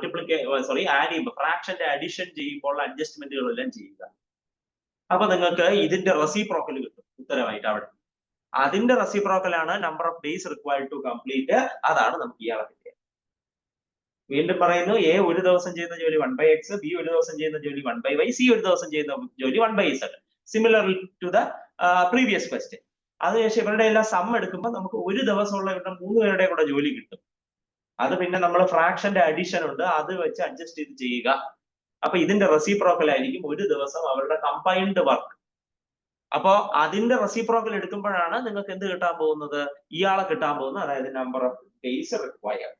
ചെയ്യുമ്പോൾ ഫ്രാക്ഷന്റെ അഡിഷൻ ചെയ്യുമ്പോൾ അഡ്ജസ്റ്റ്മെന്റുകളെല്ലാം ചെയ്യുക. അപ്പൊ നിങ്ങൾക്ക് ഇതിന്റെ റെസിപ്രോക്കൽ കിട്ടും ഉത്തരമായിട്ട് അവിടെ. അതിന്റെ റെസിപ്രോക്കൽ ആണ് number of days required to complete. അതാണ് നമുക്ക് ഇയാളെ കിട്ടിയത്. വീണ്ടും പറയുന്നു, എ ഒരു ദിവസം ചെയ്യുന്ന ജോലി 1/x, ബി ഒരു ദിവസം ചെയ്യുന്ന ജോലി 1/y, സി ഒരു ദിവസം ചെയ്യുന്ന ജോലി 1/z. Similar to the previous question. അതിനുശേഷം ഇവരുടെ എല്ലാം സം എടുക്കുമ്പോൾ നമുക്ക് ഒരു ദിവസമുള്ള ഇവരുടെ 3 പേരുടെ കൂടെ ജോലി കിട്ടും. അത് പിന്നെ നമ്മൾ ഫ്രാക്ഷന്റെ അഡിഷൻ ഉണ്ട്, അത് വെച്ച് അഡ്ജസ്റ്റ് ചെയ്ത് ചെയ്യുക. അപ്പൊ ഇതിന്റെ റെസിപ്രോക്കൽ ആയിരിക്കും ഒരു ദിവസം അവരുടെ കമ്പൈൻഡ് വർക്ക്. അപ്പോ അതിന്റെ റെസിപ്രോക്കൽ എടുക്കുമ്പോഴാണ് നിങ്ങൾക്ക് എന്ത് കിട്ടാൻ പോകുന്നത്? ഇയാളെ കിട്ടാൻ പോകുന്നത്. അതായത് number of days required.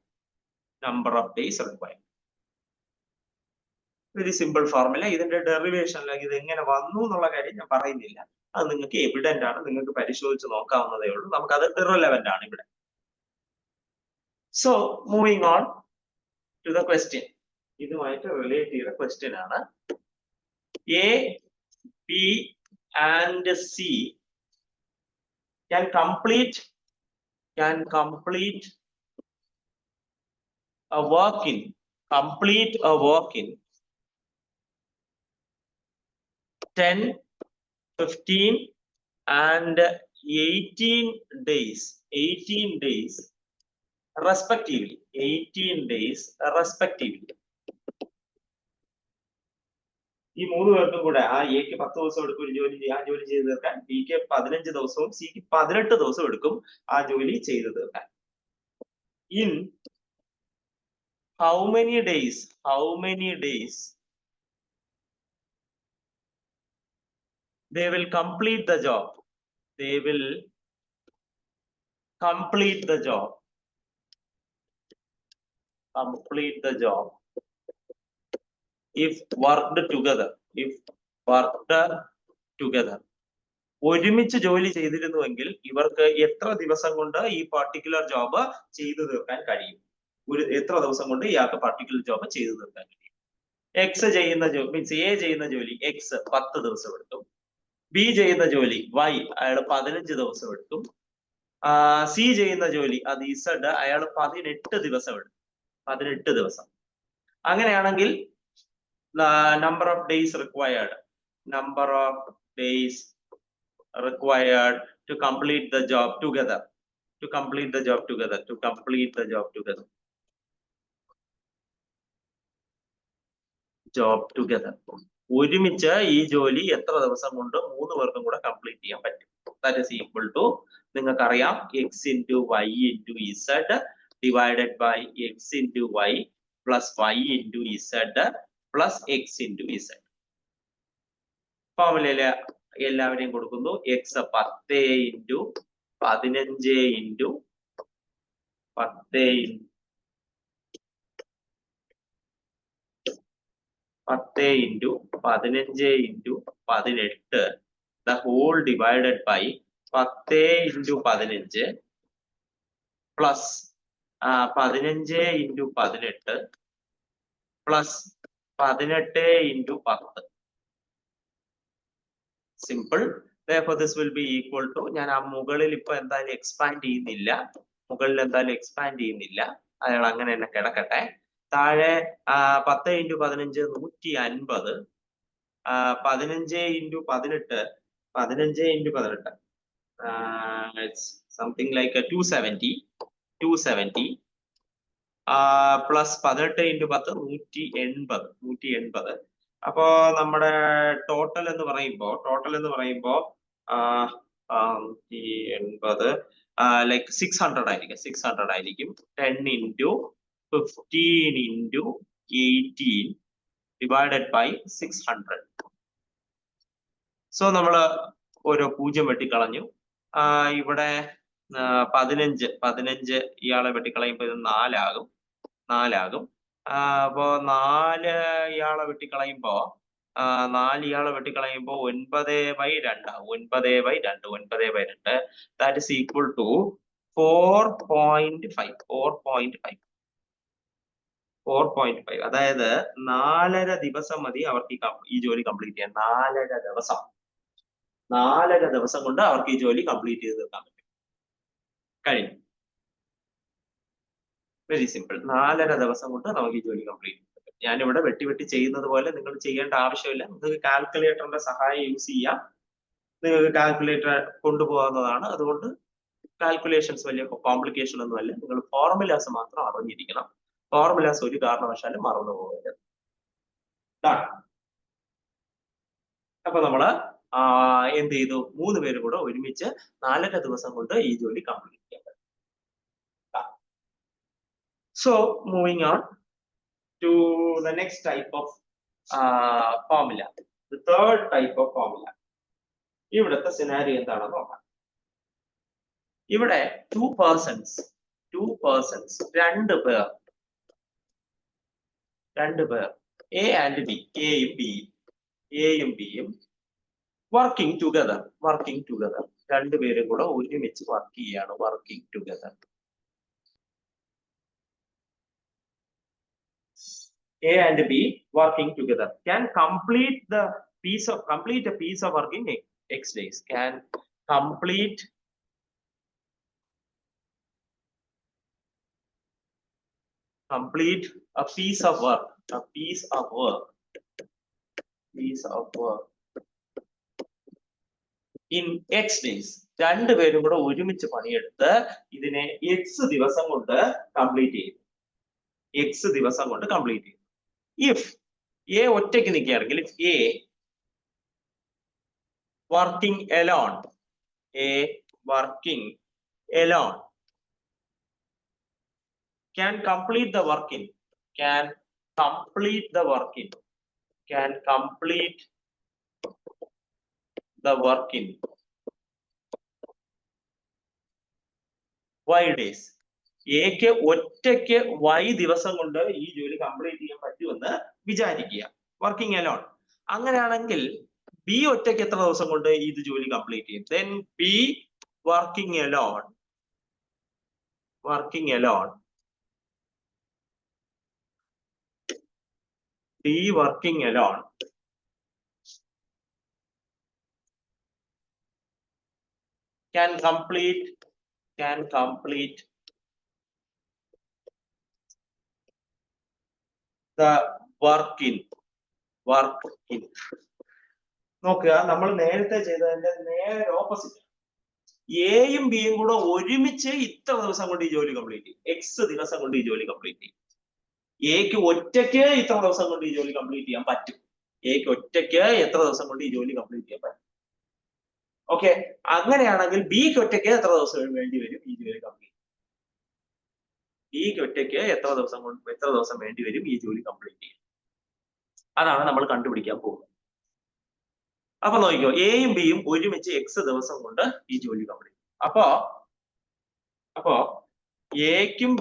Very simple formula. ഇതിന്റെ ഡെറിവേഷനിലേക്ക് ഇത് എങ്ങനെ വന്നു എന്നുള്ള കാര്യം ഞാൻ പറയുന്നില്ല. അത് നിങ്ങൾക്ക് എവിഡന്റ് ആണ്, നിങ്ങൾക്ക് പരിശോധിച്ച് നോക്കാവുന്നതേ ഉള്ളൂ. നമുക്കത് ഇറലവന്റ് ആണ് ഇവിടെ. So moving on to the question. ഇതുമായിട്ട് റിലേറ്റ് ചെയ്ത ക്വസ്റ്റ്യൻ ആണ്. A, B and C can complete a work in 10, 15 and 18 days respectively. ഈ 3 പേർക്കും കൂടെ ആ എക്ക് 10 ദിവസം എടുക്കും ഒരു ജോലി ചെയ്ത് തീർക്കാൻ, ബിക്ക് 15 ദിവസവും സിക്ക് 18 ദിവസം എടുക്കും ആ ജോലി ചെയ്ത് തീർക്കാൻ. In how many days they will complete the job? if worked together. ഒരുമിച്ച് ജോലി ചെയ്തിരുന്നുവെങ്കിൽ ഇവർക്ക് എത്ര ദിവസം കൊണ്ട് ഈ പർട്ടിക്കുലർ ജോബ് ചെയ്തു തീർക്കാൻ കഴിയും? എത്ര ദിവസം കൊണ്ട് ഇയാൾക്ക് പർട്ടിക്കുലർ ജോബ് ചെയ്തു തീർക്കാൻ കഴിയും? എക്സ് ചെയ്യുന്ന ജോലി മീൻസ് എ ചെയ്യുന്ന ജോലി എക്സ് 10 ദിവസം എടുക്കും. ബി ചെയ്യുന്ന ജോലി വൈ അയാൾ 15 ദിവസം എടുക്കും. സി ചെയ്യുന്ന ജോലി അത് ഇസഡ്, അയാൾ 18 ദിവസം എടുക്കും. 18 ദിവസം. അങ്ങനെയാണെങ്കിൽ number of days required, number of days required to complete the job together, to complete the job together, to complete the job together, job together. ഒരുമിച്ച് ഈ ജോലി എത്ര ദിവസം കൊണ്ട് 3 പേർക്കും കൂടെ കംപ്ലീറ്റ് ചെയ്യാൻ പറ്റും? That is equal to, നിങ്ങൾക്കറിയാം, x into y into z divided by x into y plus y into z plus x into z. ഫോർമുലയില് എല്ലാവരെയും കൊടുക്കുന്നു. x 10 into 15 into 10 into 15 into 18 the whole divided by 10 into 15 plus 15 into 18 plus 18 into 10. Simple. Therefore this will be equal to, ഞാൻ ആ മുകളിൽ ഇപ്പൊ എന്തായാലും expand ചെയ്യുന്നില്ല, അയാൾ അങ്ങനെ തന്നെ കിടക്കട്ടെ. താഴെ 10 into 15 150, 15 into 18 it's something like a 270 plus 18 into 10 180. അപ്പോ നമ്മുടെ ടോട്ടൽ എന്ന് പറയുമ്പോ 180 ലൈക്ക് 600 ആയിരിക്കും. 10 into 15 into 18 divided by 600. So നമ്മള് ഓരോ 0 വെട്ടിക്കളഞ്ഞു. ഇവിടെ 15 ഇയാളെ വെട്ടിക്കളയുമ്പോൾ ഇത് 4 ആകും. അപ്പോ 4 ഇയാളെ വെട്ടിക്കളയുമ്പോ 9/2 ആവും. 9/2 that is equal to 4.5. അതായത് 4.5 ദിവസം മതി അവർക്ക് ഈ ജോലി കംപ്ലീറ്റ് ചെയ്യാൻ. 4.5 ദിവസം കൊണ്ട് അവർക്ക് ഈ ജോലി കംപ്ലീറ്റ് ചെയ്ത് തീർക്കാൻ പറ്റും. കഴിഞ്ഞു. Very simple. 4.5 ദിവസം കൊണ്ട് നമുക്ക് ഈ ജോലി കംപ്ലീറ്റ് ചെയ്യാൻ പറ്റും. ഞാനിവിടെ വെട്ടി ചെയ്യുന്നത് പോലെ നിങ്ങൾ ചെയ്യേണ്ട ആവശ്യമില്ല. നിങ്ങൾക്ക് കാൽക്കുലേറ്ററിന്റെ സഹായം യൂസ് ചെയ്യാം. നിങ്ങൾക്ക് കാൽക്കുലേറ്റർ കൊണ്ടുപോകുന്നതാണ്. അതുകൊണ്ട് കാൽക്കുലേഷൻസ് വലിയ കോംപ്ലിക്കേഷൻ ഒന്നുമല്ല. നിങ്ങൾ ഫോർമുലാസ് മാത്രം അറിഞ്ഞിരിക്കണം. ഫോർമുലാസ് ഒരു കാരണവശാലും മറന്നു പോകരുത്. അപ്പൊ നമ്മള് എന്ത് ചെയ്തു? 3 പേരും കൂടെ ഒരുമിച്ച് 4.5 ദിവസം കൊണ്ട് ഈ ജോലി കംപ്ലീറ്റ് ചെയ്യാൻ പറ്റും. So moving on to the next type of formula, the third type of formula. ഇവിടുത്തെ സിനാരിയോ എന്താണെന്ന് നോക്കാം. ഇവിടെ 2 persons, 2 പേർ A and B, എയും ബിയും വർക്കിംഗ് ടുഗദർ. 2 പേരും കൂടെ ഒരുമിച്ച് വർക്ക് ചെയ്യാണ്. Working together. A and B working together can complete a piece of work in X days. Can complete a piece of work in X days. 2 പേരും കൂടെ ഒരുമിച്ച് പണിയെടുത്ത് ഇതിനെ X ദിവസം കൊണ്ട് കംപ്ലീറ്റ് ചെയ്യും. If A ഒറ്റയ്ക്ക് നിൽക്കുകയാണെങ്കിൽ, if A working alone can complete the work in Y days. എക്ക് ഒറ്റയ്ക്ക് Y ദിവസം കൊണ്ട് ഈ ജോലി കംപ്ലീറ്റ് ചെയ്യാൻ പറ്റുമെന്ന് വിചാരിക്കുക. Working alone. അങ്ങനെയാണെങ്കിൽ ബി ഒറ്റയ്ക്ക് എത്ര ദിവസം കൊണ്ട് ഇത് ജോലി കംപ്ലീറ്റ് ചെയ്യും? Then B working alone can complete can complete the work in. നോക്കുക, നമ്മൾ നേരത്തെ ചെയ്തതിന്റെ നേരെ ഓപ്പോസിറ്റ്. എയും ബിയും കൂടെ ഒരുമിച്ച് ഇത്ര ദിവസം കൊണ്ട് ഈ ജോലി കംപ്ലീറ്റ് ചെയ്യും. എക്സ് ദിവസം കൊണ്ട് ഈ ജോലി കംപ്ലീറ്റ് ചെയ്യും. എക്ക് ഒറ്റയ്ക്ക് ഇത്ര ദിവസം കൊണ്ട് ഈ ജോലി കംപ്ലീറ്റ് ചെയ്യാൻ പറ്റും. എക്ക് ഒറ്റയ്ക്ക് എത്ര ദിവസം കൊണ്ട് ഈ ജോലി കംപ്ലീറ്റ് ചെയ്യാൻ പറ്റും. ഓക്കെ, അങ്ങനെയാണെങ്കിൽ ബിക്ക് ഒറ്റയ്ക്ക് എത്ര ദിവസം വേണ്ടി വരും ഈ ജോലി കംപ്ലീറ്റ്? ബിക്ക് ഒറ്റയ്ക്ക് എത്ര ദിവസം വേണ്ടി വരും ഈ ജോലി കംപ്ലീറ്റ് ചെയ്യാൻ? അതാണ് നമ്മൾ കണ്ടുപിടിക്കാൻ പോകുന്നത്. അപ്പൊ നോക്കിക്കോ, എയും ബിയും ഒരുമിച്ച് എക്സ് ദിവസം കൊണ്ട് ഈ ജോലി കംപ്ലീറ്റ് ചെയ്യും. അപ്പോ എക്കും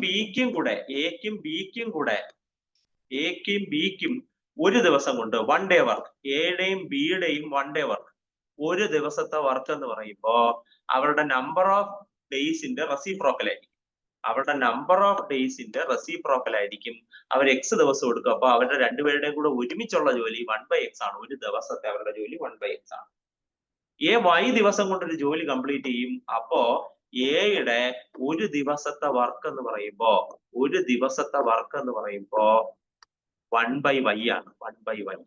ബിക്കും ഒരു ദിവസം കൊണ്ട് 1 ഡേ വർക്ക്, എയുടെയും ബിയുടെയും 1 ഡേ വർക്ക്, ഒരു ദിവസത്തെ വർക്ക് എന്ന് പറയുമ്പോ അവരുടെ നമ്പർ ഓഫ് ഡേയ്സിന്റെ റെസിപ്രോക്കൽ ആയിരിക്കും. അവർ എക്സ് ദിവസം എടുക്കും. അപ്പൊ അവരുടെ രണ്ടുപേരുടെയും കൂടെ ഒരുമിച്ചുള്ള ജോലി 1/x ആണ്. ഒരു ദിവസത്തെ അവരുടെ ജോലി 1/x ആണ്. എ y ദിവസം കൊണ്ടൊരു ജോലി കംപ്ലീറ്റ് ചെയ്യും. അപ്പോ എയുടെ ഒരു ദിവസത്തെ വർക്ക് എന്ന് പറയുമ്പോ 1/y ആണ്. 1/y.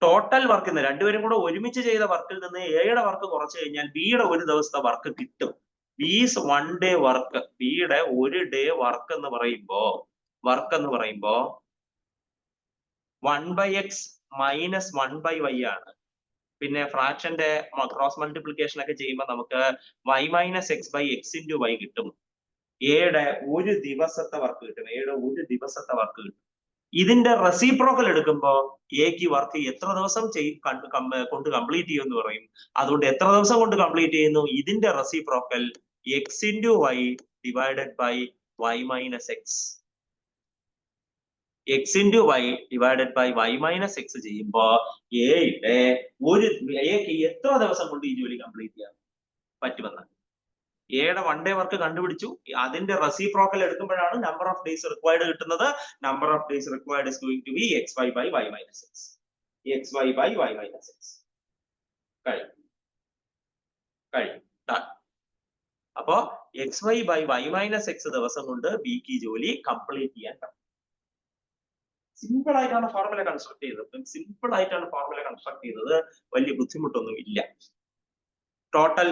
ടോട്ടൽ വർക്കിൽ നിന്ന് രണ്ടുപേരും കൂടെ ഒരുമിച്ച് ചെയ്ത വർക്കിൽ നിന്ന് എയുടെ വർക്ക് കുറച്ചു കഴിഞ്ഞാൽ ബിയുടെ ഒരു ദിവസത്തെ വർക്ക് കിട്ടും. ബീസ് 1 ഡേ വർക്ക്, ബിയുടെ ഒരു ഡേ വർക്ക് എന്ന് പറയുമ്പോ 1/x മൈനസ് 1/y ആണ്. പിന്നെ ഫ്രാക്ഷന്റെ ക്രോസ് മൾട്ടിപ്ലിക്കേഷൻ ഒക്കെ ചെയ്യുമ്പോൾ നമുക്ക് y minus x by x into y കിട്ടും. എയുടെ ഒരു ദിവസത്തെ വർക്ക് കിട്ടും. ഇതിന്റെ റെസിപ്രോക്കൽ എടുക്കുമ്പോ എക്ക് വർക്ക് എത്ര ദിവസം കൊണ്ട് കംപ്ലീറ്റ് ചെയ്യുമെന്ന് പറയും. അതുകൊണ്ട് എത്ര ദിവസം കൊണ്ട് കംപ്ലീറ്റ് ചെയ്യുന്നു? ഇതിന്റെ reciprocal x into y divided by y minus x. x into y divided by y minus x ചെയ്യുമ്പോ എക്ക് എത്ര ദിവസം കൊണ്ട് ഈ ജോലി കംപ്ലീറ്റ് ചെയ്യാൻ പറ്റുമെന്ന് എയുടെ 1 ഡേ വർക്ക് കണ്ടുപിടിച്ചു. അതിന്റെ റെസിപ്രോക്കൽ എടുക്കുമ്പോഴാണ് നമ്പർ ഓഫ് ഡേയ്സ് റിക്വയർഡ് കിട്ടുന്നത്. Number of days required is going to be xy by y minus x. കഴിഞ്ഞു. അപ്പോ xy by y minus x ദിവസം കൊണ്ട് ബിക്ക് ജോലി കംപ്ലീറ്റ് ചെയ്യാൻ പറ്റും. സിമ്പിൾ ആയിട്ടാണ് ഫോർമുല കൺസ്ട്രക്ട് ചെയ്തത്. വലിയ ബുദ്ധിമുട്ടൊന്നും ഇല്ല. ടോട്ടൽ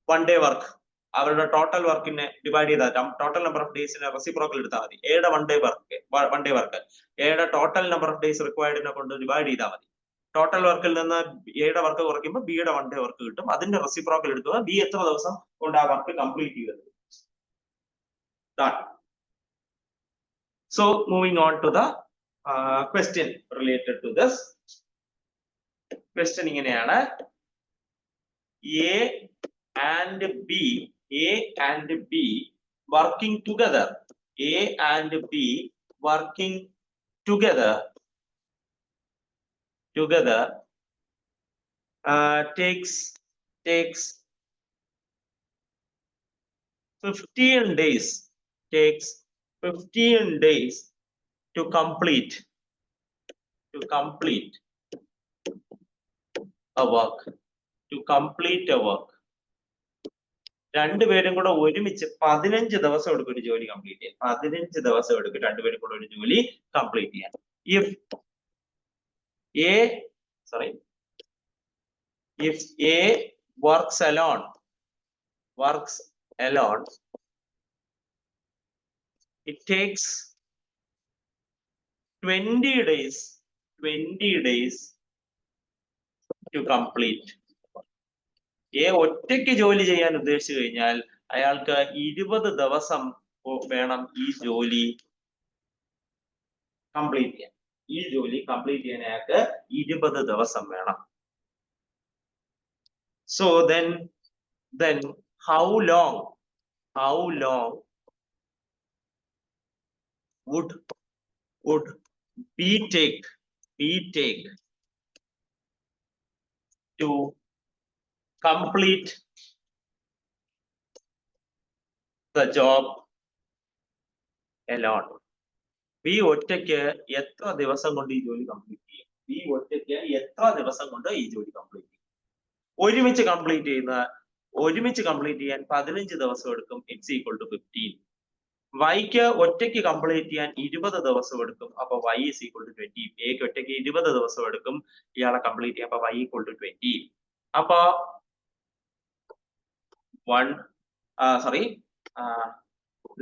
1 ഡേ വർക്ക്, അവരുടെ ടോട്ടൽ വർക്കിനെ ഡിവൈഡ് ചെയ്താൽ ടോട്ടൽ നമ്പർ ഓഫ് ഡേയ്സിനെ റെസിപ്രോക്കൽ എടുത്താൽ മതി. എയുടെ 1 ഡേ വർക്ക് എയുടെ ടോട്ടൽ നമ്പർ ഓഫ് ഡേയ്സ് റിക്വയർഡിനെ കൊണ്ട് ഡിവൈഡ് ചെയ്താൽ മതി. ടോട്ടൽ വർക്കിൽ നിന്ന് എയുടെ വർക്ക് കുറയ്ക്കുമ്പോൾ ബിയുടെ 1 ഡേ വർക്ക് കിട്ടും. അതിന്റെ റെസിപ്രോക്കൽ എടുക്കുക, ബി എത്ര ദിവസം കൊണ്ട് ആ വർക്ക് കംപ്ലീറ്റ് ചെയ്തത്. So moving on to the question related to this. Question ഇങ്ങനെയാണ്: A and B working together. Takes 15 days. To complete a work. രണ്ടുപേരും കൂടെ ഒരുമിച്ച് 15 ദിവസം എടുക്കും ഒരു ജോലി കംപ്ലീറ്റ് ചെയ്യാൻ. 15 ദിവസം എടുക്കും രണ്ടുപേരും കൂടെ ഒരു ജോലി കംപ്ലീറ്റ് ചെയ്യാൻ. If A works alone, it takes 20 days to complete. A ഒറ്റയ്ക്ക് ജോലി ചെയ്യാൻ ഉദ്ദേശിച്ചു കഴിഞ്ഞാൽ അയാൾക്ക് 20 ദിവസം വേണം ഈ ജോലി കംപ്ലീറ്റ് ചെയ്യാൻ. അയാൾക്ക് 20 ദിവസം വേണം. So then how long would B take to complete the job alone? B ഒറ്റയ്ക്ക് എത്ര ദിവസം കൊണ്ട് ഈ ജോലി കംപ്ലീറ്റ് ചെയ്യും? ഒരുമിച്ച് കംപ്ലീറ്റ് ചെയ്യുന്ന ഒരുമിച്ച് കംപ്ലീറ്റ് ചെയ്യാൻ 15 ദിവസം എടുക്കും. X equal to 15. വൈക്ക് ഒറ്റയ്ക്ക് കംപ്ലീറ്റ് ചെയ്യാൻ 20 ദിവസം എടുക്കും. അപ്പൊ Y ഈസ് ഈക്വൽ ടു 20. എക്ക് ഒറ്റയ്ക്ക് 20 ദിവസം എടുക്കും ഇയാളെ കംപ്ലീറ്റ് ചെയ്യാൻ. അപ്പൊ Y ഈക്വൽ ടു 20. അപ്പൊ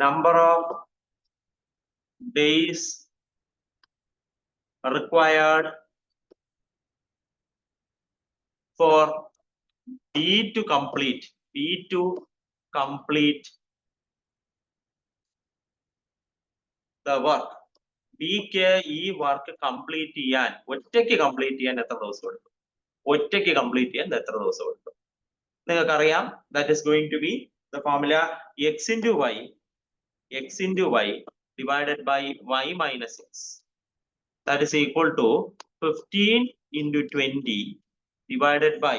number of days required for B to complete the work. ബിക്ക് ഈ വർക്ക് കംപ്ലീറ്റ് ചെയ്യാൻ ഒറ്റയ്ക്ക് കംപ്ലീറ്റ് ചെയ്യാൻ എത്ര ദിവസം എടുക്കും? ഒറ്റയ്ക്ക് കംപ്ലീറ്റ് ചെയ്യാൻ എത്ര ദിവസം എടുക്കും? നിങ്ങൾക്കറിയാം, that is going to be the formula x into y divided by y minus x. That is equal to 15 into 20 divided by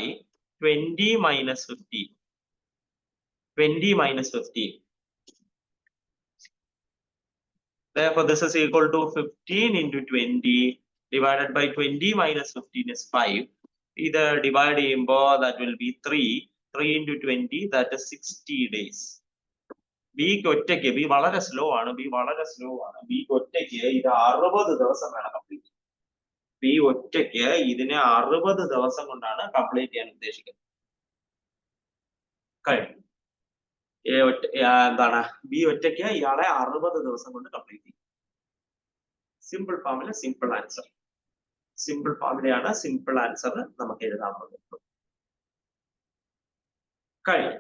20 minus 15. 20 minus 15. Therefore, this is equal to 15 into 20 divided by 20 minus 15 is 5. Either divide that will be 3. 3 into 20, that is 60 days. B ഒറ്റയ്ക്ക് B വളരെ slow ആണ്. B ഒറ്റയ്ക്ക് ഇത് 60 ദിവസം വേണം complete. B ഒറ്റയ്ക്ക് ഇതിനെ 60 ദിവസം കൊണ്ടാണ് കംപ്ലീറ്റ് ചെയ്യാൻ ഉദ്ദേശിക്കുന്നത്. കഴിഞ്ഞു. എന്താണ് B ഒറ്റയ്ക്ക് ഇയാളെ 60 ദിവസം കൊണ്ട് കംപ്ലീറ്റ് ചെയ്യും. Simple formula, simple answer. Simple ഫോർമുലയാണ്, സിമ്പിൾ ആൻസർ നമുക്ക് എഴുതാൻ പറ്റും. കഴിഞ്ഞു.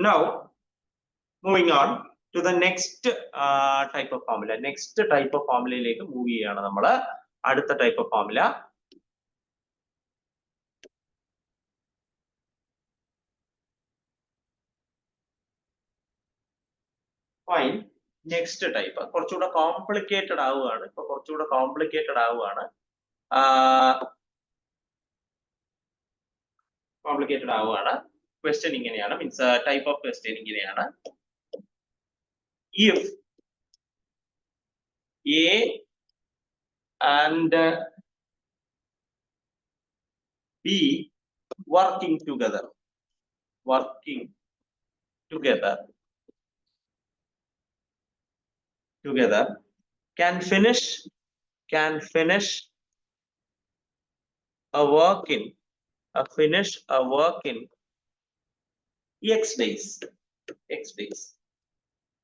Now moving on to the next type of formula. Next type of formula-യിലേക്ക് മൂവ് ചെയ്യാണ് നമ്മൾ. അടുത്ത type of formula fine. Next type കുറച്ചുകൂടെ കോംപ്ലിക്കേറ്റഡ് ആവുകയാണ്. ക്വസ്റ്റ്യൻ ഇങ്ങനെയാണ്, മീൻസ് ടൈപ്പ് ഓഫ് ക്വസ്റ്റ്യൻ ഇങ്ങനെയാണ്. If A and B working together can finish a work in X days.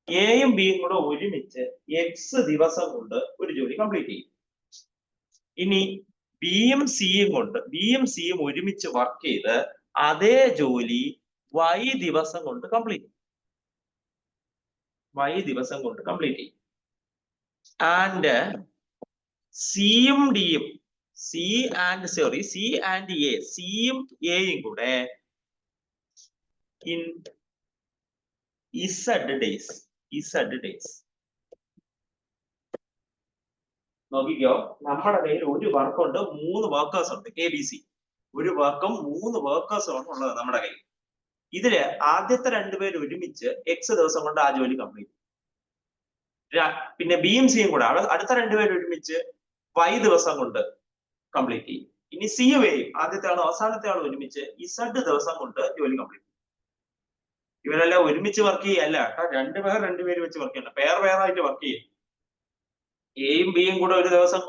എയും ബിയും കൂടെ ഒരുമിച്ച് X ദിവസം കൊണ്ട് ഒരു ജോലി കംപ്ലീറ്റ് ചെയ്യും. ഇനി ബിയും സിയും ഒരുമിച്ച് വർക്ക് ചെയ്ത് അതേ ജോലി Y ദിവസം കൊണ്ട് കംപ്ലീറ്റ് ചെയ്യും. ആൻഡ് സിയും എയും കൂടെ in Z days. നോക്കിക്കോ, നമ്മുടെ കയ്യിൽ ഒരു വർക്കുണ്ട്, 3 വർക്കേഴ്സ് ഉണ്ട്. ABC ഒരു വർക്കും 3 വർക്കേഴ്സും ആണ് ഉള്ളത് നമ്മുടെ കയ്യിൽ. ഇതില് ആദ്യത്തെ 2 പേര് ഒരുമിച്ച് X ദിവസം കൊണ്ട് ആ ജോലി കംപ്ലീറ്റ്. പിന്നെ ബിയും സിയും കൂടെ അടുത്ത 2 പേര് ഒരുമിച്ച് Y ദിവസം കൊണ്ട് കംപ്ലീറ്റ് ചെയ്യും. ഇനി സിയും എയും ആദ്യത്തെ ആളും അവസാനത്തെ ആളും ഒരുമിച്ച് Z ദിവസം കൊണ്ട് ജോലി കംപ്ലീറ്റ്. ഇവരെല്ലാം ഒരുമിച്ച് വർക്ക് ചെയ്യല്ല കേട്ടോ, 2 പേര് വെച്ച് വർക്ക് ചെയ്യണം. പെയർ ആയിട്ട് വർക്ക് ചെയ്യും. എയും ബിയും കൂടെ ഒരു ദിവസം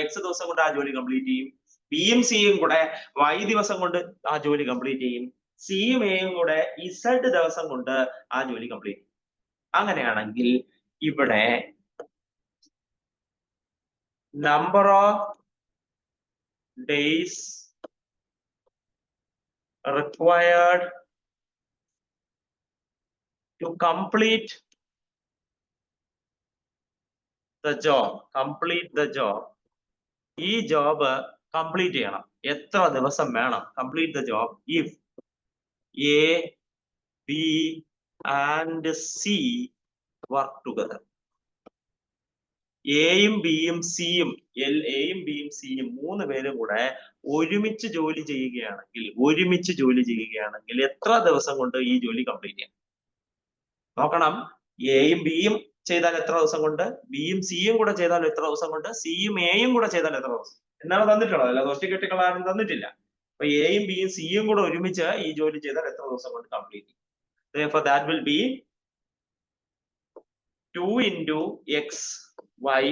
X ദിവസം കൊണ്ട് ആ ജോലി കംപ്ലീറ്റ് ചെയ്യും. ബിയും സിയും കൂടെ Y ദിവസം കൊണ്ട് ആ ജോലി കംപ്ലീറ്റ് ചെയ്യും. സിയും എയും കൂടെ Z ദിവസം കൊണ്ട് ആ ജോലി കംപ്ലീറ്റ് ചെയ്യും. അങ്ങനെയാണെങ്കിൽ ഇവിടെ number of days required to complete the job, ഈ ജോബ് കംപ്ലീറ്റ് ചെയ്യണം. എത്ര ദിവസം വേണം? complete the job if A, B and C work together. എയും ബിയും സിയും 3 പേരും കൂടെ ഒരുമിച്ച് ജോലി ചെയ്യുകയാണെങ്കിൽ എത്ര ദിവസം കൊണ്ട് ഈ ജോലി കംപ്ലീറ്റ് ചെയ്യാം? നോക്കണം. എയും ബിയും ചെയ്താൽ എത്ര ദിവസം കൊണ്ട്, ബിയും സിയും കൂടെ ചെയ്താൽ എത്ര ദിവസം കൊണ്ട്, സിയും എയും കൂടെ ചെയ്താൽ എത്ര ദിവസം എന്നാണ് തന്നിട്ടുള്ളത്. അല്ല ഒറ്റ കെട്ടിക്കളാനും തന്നിട്ടില്ല. അപ്പൊ എയും ബിയും സിയും കൂടെ ഒരുമിച്ച് ഈ ജോലി ചെയ്താൽ എത്ര ദിവസം കൊണ്ട് കംപ്ലീറ്റ് ചെയ്യും? Therefore, that will be 2 into x, y,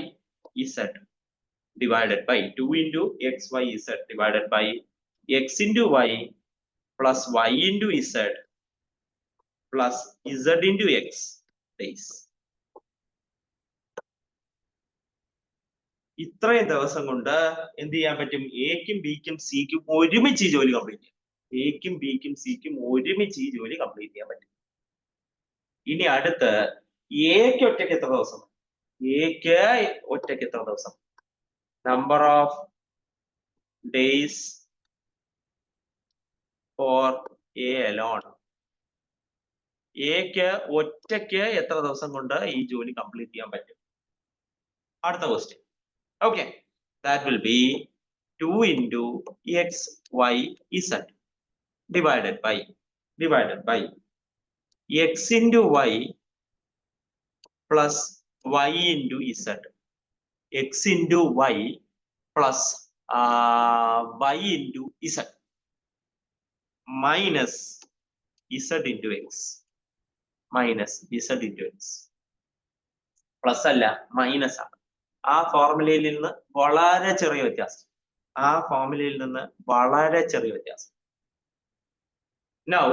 z divided by 2 into x, y, z divided by x into y plus y into z plus z into x days. ഇത്രയും ദിവസം കൊണ്ട് എന്ത് ചെയ്യാൻ പറ്റും? എക്കും ബിക്കും സിക്കും ഒരുമിച്ച് ഈ ജോലി കംപ്ലീറ്റ് ചെയ്യാം. എക്കും ബിക്കും സിക്കും ഒരുമിച്ച് ഈ ജോലി കംപ്ലീറ്റ് ചെയ്യാൻ പറ്റും. ഇനി അടുത്ത് എക്ക് ഒറ്റയ്ക്ക് എത്ര ദിവസം? എക്ക് ഒറ്റയ്ക്ക് എത്ര ദിവസം? Number of days for A alone. എക്ക് ഒറ്റയ്ക്ക് എത്ര ദിവസം കൊണ്ട് ഈ ജോലി കംപ്ലീറ്റ് ചെയ്യാൻ പറ്റും? അടുത്ത question. Okay, that will be 2 into x, y, z divided by x into y plus y into z. X into y plus y into z minus z into x minus z into x. Plus അല്ല, minus ആണ്. ആ ഫോർമുലയിൽ നിന്ന് വളരെ ചെറിയ വ്യത്യാസം. Now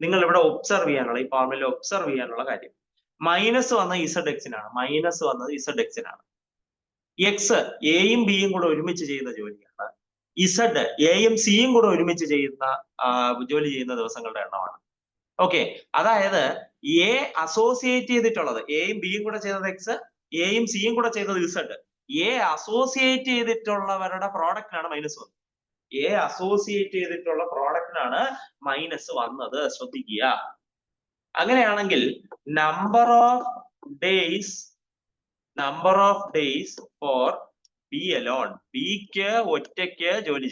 നിങ്ങൾ ഇവിടെ ഒബ്സർവ് ചെയ്യാനുള്ള, ഈ ഫോർമുല ഒബ്സർവ് ചെയ്യാനുള്ള കാര്യം, മൈനസ് വന്ന ഇസഡ് എക്സിനാണ്. എക്സ് എയും ബിയും കൂടെ ഒരുമിച്ച് ചെയ്യുന്ന ജോലിയാണ്. ഇസഡ് എയും സിയും കൂടെ ഒരുമിച്ച് ചെയ്യുന്ന ജോലി ചെയ്യുന്ന ദിവസങ്ങളുടെ എണ്ണമാണ്. ഓക്കെ, അതായത് എ അസോസിയേറ്റ് ചെയ്തിട്ടുള്ളത്, എയും ബിയും കൂടെ ചെയ്തത് എക്സ്, എയും സിയും കൂടെ ചെയ്തത് ഇസഡ്. എ അസോസിയേറ്റ് ചെയ്തിട്ടുള്ളവരുടെ പ്രോഡക്റ്റിനാണ് മൈനസ് വന്നത്. എ അസോസിയേറ്റ് ചെയ്തിട്ടുള്ള പ്രോഡക്റ്റിനാണ് മൈനസ് വന്നത്, ശ്രദ്ധിക്കുക. അങ്ങനെയാണെങ്കിൽ number of days for B alone, ബിക്ക് ഒറ്റയ്ക്ക് ജോലി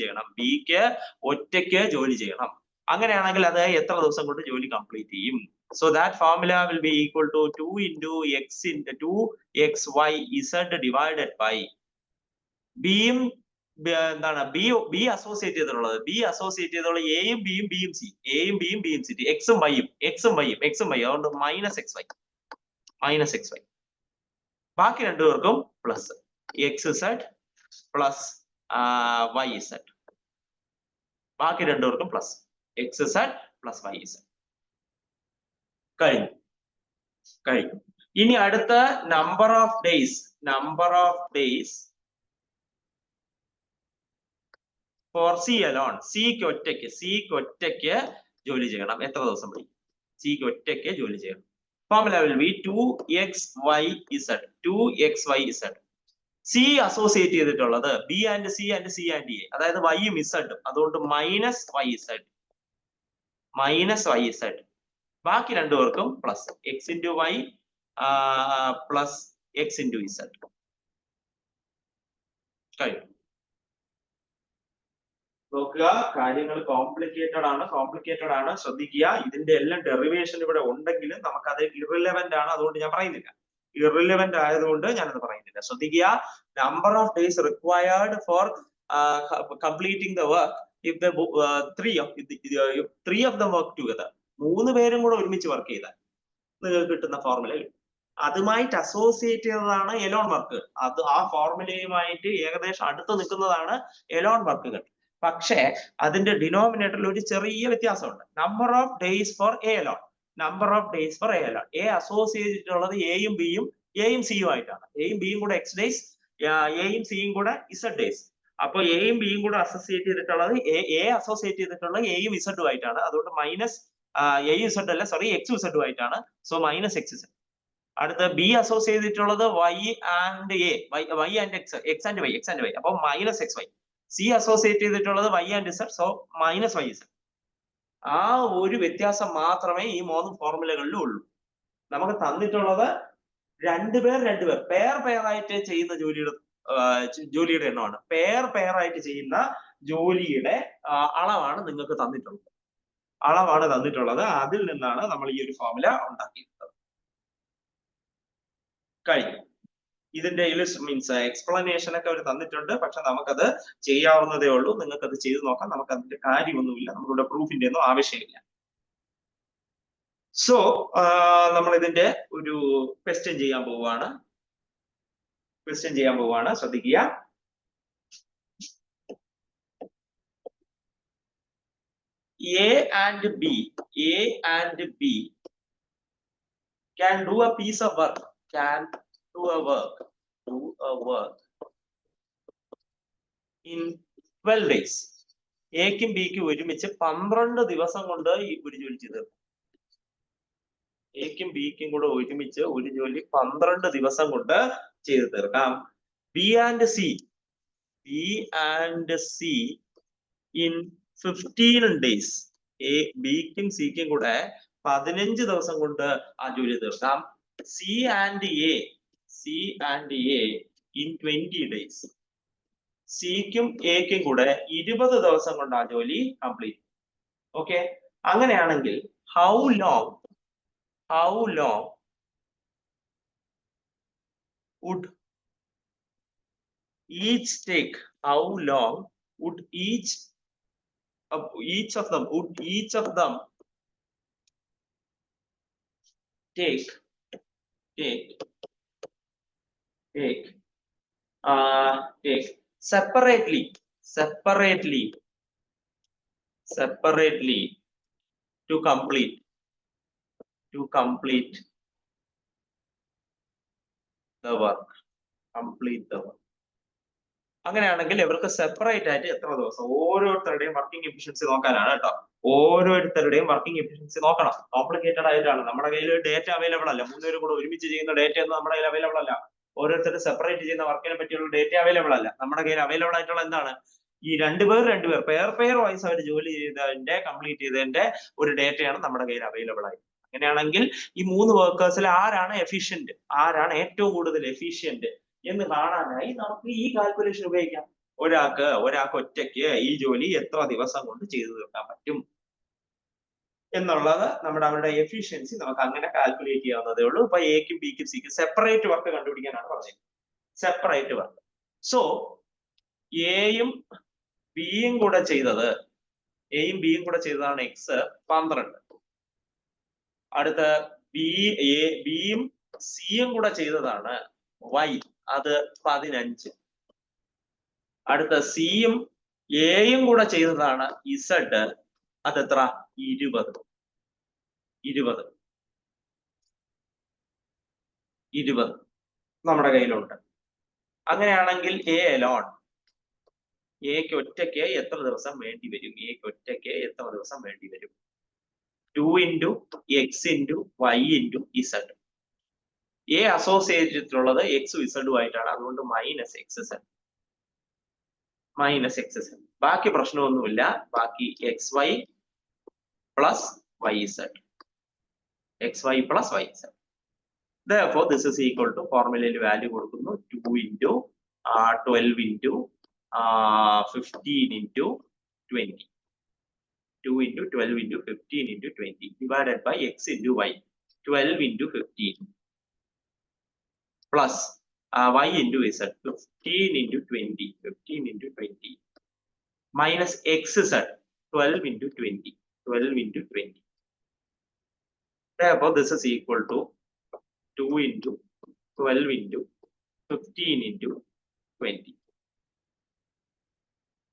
ചെയ്യണം. അങ്ങനെയാണെങ്കിൽ അത് എത്ര ദിവസം കൊണ്ട് ജോലി കംപ്ലീറ്റ് ചെയ്യും? So that formula will be equal to 2 into x into 2x y z divided by ബിയും എന്താണ് ബി അസോസിയേറ്റ് ചെയ്തിട്ടുള്ളത് എയും ബിയും സി, എക്സും വൈയും അതുകൊണ്ട് മൈനസ് എക്സ് വൈ. ബാക്കി രണ്ടുപേർക്കും plus X Z plus Y Z. ബാക്കി രണ്ടുപേർക്കും plus X Z plus Y Z. കഴിഞ്ഞു. ഇനി അടുത്ത number of days for C alone. സിക്ക് ഒറ്റയ്ക്ക് ജോലി ചെയ്യണം. എത്ര ദിവസം മതി? സിക്ക് ഒറ്റയ്ക്ക് ജോലി ചെയ്യണം. Formula will be 2xyz. C associate ചെയ്തിട്ടുള്ളത് B and C and A, അതായത് വൈയും ഇസഡും, അതുകൊണ്ട് മൈനസ് വൈ ഇസഡ്. ബാക്കി രണ്ടുപേർക്കും plus X into Y plus X into Z. കഴിഞ്ഞു. നോക്കുക, കാര്യങ്ങൾ കോംപ്ലിക്കേറ്റഡ് ആണ്, ശ്രദ്ധിക്കുക. ഇതിന്റെ എല്ലാം ഡെറിവേഷൻ ഇവിടെ ഉണ്ടെങ്കിലും നമുക്കത് ഇറെലവന്റ് ആണ്, അതുകൊണ്ട് ഞാൻ പറയുന്നില്ല. ഇറെലവന്റ് ആയതുകൊണ്ട് ഞാനത് പറയുന്നില്ല. ശ്രദ്ധിക്കുക, number of days required four completing the work if the three of them work together. 3 പേരും കൂടെ ഒരുമിച്ച് വർക്ക് ചെയ്താൽ നിങ്ങൾക്ക് കിട്ടുന്ന ഫോർമുല കിട്ടും. അതുമായിട്ട് അസോസിയേറ്റ് ചെയ്തതാണ് എലോൺ വർക്ക്. അത് ആ ഫോർമുലയുമായിട്ട് ഏകദേശം അടുത്ത് നിൽക്കുന്നതാണ് എലോൺ വർക്കുകൾ. പക്ഷേ അതിന്റെ ഡിനോമിനേറ്ററിൽ ഒരു ചെറിയ വ്യത്യാസമുണ്ട്. Number of days for A alone. A associate ചെയ്തിട്ടുള്ളത് എയും സിയും ആയിട്ടാണ്. എയും ബിയും കൂടെ എക്സ് ഡേയ്സ്, എയും സിയും കൂടെ ഇസഡ് ഡേയ്സ്. അപ്പൊ എയും ബിയും കൂടെ അസോസിയേറ്റ് ചെയ്തിട്ടുള്ളത് അസോസിയേറ്റ് ചെയ്തിട്ടുള്ളത് എയും ഇസഡും ആയിട്ടാണ്. അതുകൊണ്ട് മൈനസ് എക്സ് ഇസഡും ആയിട്ടാണ്. So minus X Z. അടുത്ത ബി അസോസിയേറ്റ് ചെയ്തിട്ടുള്ളത് Y and X and Y. അപ്പൊ minus X Y. C associate ചെയ്തിട്ടുള്ളത് Y and Z, so minus Y Z. ആ ഒരു വ്യത്യാസം മാത്രമേ ഈ 3 ഫോർമുലകളിലും ഉള്ളൂ. നമുക്ക് തന്നിട്ടുള്ളത് രണ്ടുപേർ പെയർ ആയിട്ട് ചെയ്യുന്ന ജോലിയുടെ എണ്ണമാണ്. പെയർ ആയിട്ട് ചെയ്യുന്ന ജോലിയുടെ അളവാണ് നിങ്ങൾക്ക് തന്നിട്ടുള്ളത്. അതിൽ നിന്നാണ് നമ്മൾ ഈ ഒരു ഫോർമുല ഉണ്ടാക്കിയിട്ടുള്ളത്. കഴിഞ്ഞു. ഇതിന്റെ മീൻസ് എക്സ്പ്ലനേഷൻ ഒക്കെ അവർ തന്നിട്ടുണ്ട്. പക്ഷെ നമുക്കത് ചെയ്യാവുന്നതേ ഉള്ളൂ. നിങ്ങൾക്ക് അത് ചെയ്തു നോക്കാം. നമുക്ക് അതിന്റെ കാര്യമൊന്നുമില്ല. നമുക്കിവിടെ പ്രൂഫിന്റെ ഒന്നും ആവശ്യമില്ല. സോ നമ്മൾ ഇതിന്റെ ഒരു ക്വസ്റ്റ്യൻ ചെയ്യാൻ പോവുകയാണ്. ശ്രദ്ധിക്കുക. A and B can do a piece of work. Do a work in 12 days. എക്കും ബിക്കും ഒരുമിച്ച് 12 ദിവസം കൊണ്ട് ഈ ഒരു ജോലി ചെയ്തു. എക്കും ബിക്കും കൂടെ ഒരുമിച്ച് ഒരു ജോലി 12 ദിവസം കൊണ്ട് ചെയ്തു തീർക്കാം. B and C in 15 days. ബിക്കും സിക്കും കൂടെ 15 ദിവസം കൊണ്ട് ആ ജോലി തീർക്കാം. C and A in 20 days. സിക്കും എക്കും കൂടെ 20 ദിവസം കൊണ്ട് ആ ജോലി കംപ്ലീറ്റ്. ഓക്കെ, അങ്ങനെയാണെങ്കിൽ how long would each take take separately to complete the work. അങ്ങനെയാണെങ്കിൽ ഇവർക്ക് സെപ്പറേറ്റ് ആയിട്ട് എത്ര ദിവസം, ഓരോരുത്തരുടെയും വർക്കിംഗ് എഫിഷ്യൻസി നോക്കാനാണ് കേട്ടോ. ഓരോരുത്തരുടെയും വർക്കിംഗ് എഫിഷ്യൻസി നോക്കണം. കോംപ്ലിക്കേറ്റഡ് ആയിട്ടാണ്. നമ്മുടെ കയ്യിൽ ഡേറ്റ അവൈലബിൾ അല്ല. മൂന്നുപേരും കൂടെ ഒരുമിച്ച് ചെയ്യുന്ന ഡേറ്റ ഒന്നും നമ്മുടെ കയ്യിൽ അവൈലബിൾ അല്ല. ഓരോരുത്തരും സെപ്പറേറ്റ് ചെയ്യുന്ന വർക്കിനെ പറ്റിയുള്ള ഡേറ്റ അവൈലബിൾ അല്ല. നമ്മുടെ കയ്യിൽ അവൈലബിൾ ആയിട്ടുള്ള എന്താണ്, ഈ രണ്ടുപേർ പെയർ വൈസ് അവർ ജോലി ചെയ്തതിന്റെ കംപ്ലീറ്റ് ചെയ്തതിന്റെ ഒരു ഡേറ്റയാണ് നമ്മുടെ കയ്യിൽ അവൈലബിൾ ആയി. അങ്ങനെയാണെങ്കിൽ ഈ 3 വർക്കേഴ്സിൽ ആരാണ് എഫിഷ്യന്റ്, ആരാണ് ഏറ്റവും കൂടുതൽ എഫിഷ്യന്റ് എന്ന് കാണാനായി നമുക്ക് ഈ കാൽക്കുലേഷൻ ഉപയോഗിക്കാം. ഒരാൾക്ക് ഒറ്റയ്ക്ക് ഈ ജോലി എത്ര ദിവസം കൊണ്ട് ചെയ്തു തീർക്കാൻ പറ്റും എന്നുള്ളത് അവരുടെ എഫിഷ്യൻസി നമുക്ക് അങ്ങനെ കാൽക്കുലേറ്റ് ചെയ്യാവുന്നതേ ഉള്ളൂ. ഇപ്പൊ എക്കും ബിക്കും സിക്കും സെപ്പറേറ്റ് വർക്ക് കണ്ടുപിടിക്കാനാണ് പറഞ്ഞത്. Separate work. സോ എയും ബിയും കൂടെ ചെയ്തതാണ് എക്സ് 12. അടുത്ത ബിയും സിയും കൂടെ ചെയ്തതാണ് വൈ, അത് 15. അടുത്ത സിയും എയും കൂടെ ചെയ്തതാണ് ഇസഡ്, അതെത്ര 20 നമ്മുടെ കയ്യിലുണ്ട്. അങ്ങനെയാണെങ്കിൽ എക്ക് ഒറ്റയ്ക്ക് എത്ര ദിവസം വേണ്ടി വരും? 2 into x into y into z. A associate ചെയ്തിട്ടുള്ളത് എക്സും ഇസഡും ആയിട്ടാണ്. അതുകൊണ്ട് മൈനസ് എക്സ് സെഡ്. ബാക്കി പ്രശ്നമൊന്നുമില്ല. ബാക്കി X Y plus Y Z. Therefore, this is equal to ഫോർമുലയിൽ വാല്യൂ കൊടുക്കുന്നു 2 into 12 into 15 into 20. 2 into 12 into 15 into 20 divided by x into y. 12 into 15 plus y into z. 15 into 20 minus x z. 12 into 20. Therefore, this is equal to 2 into 12 into 15 into 20.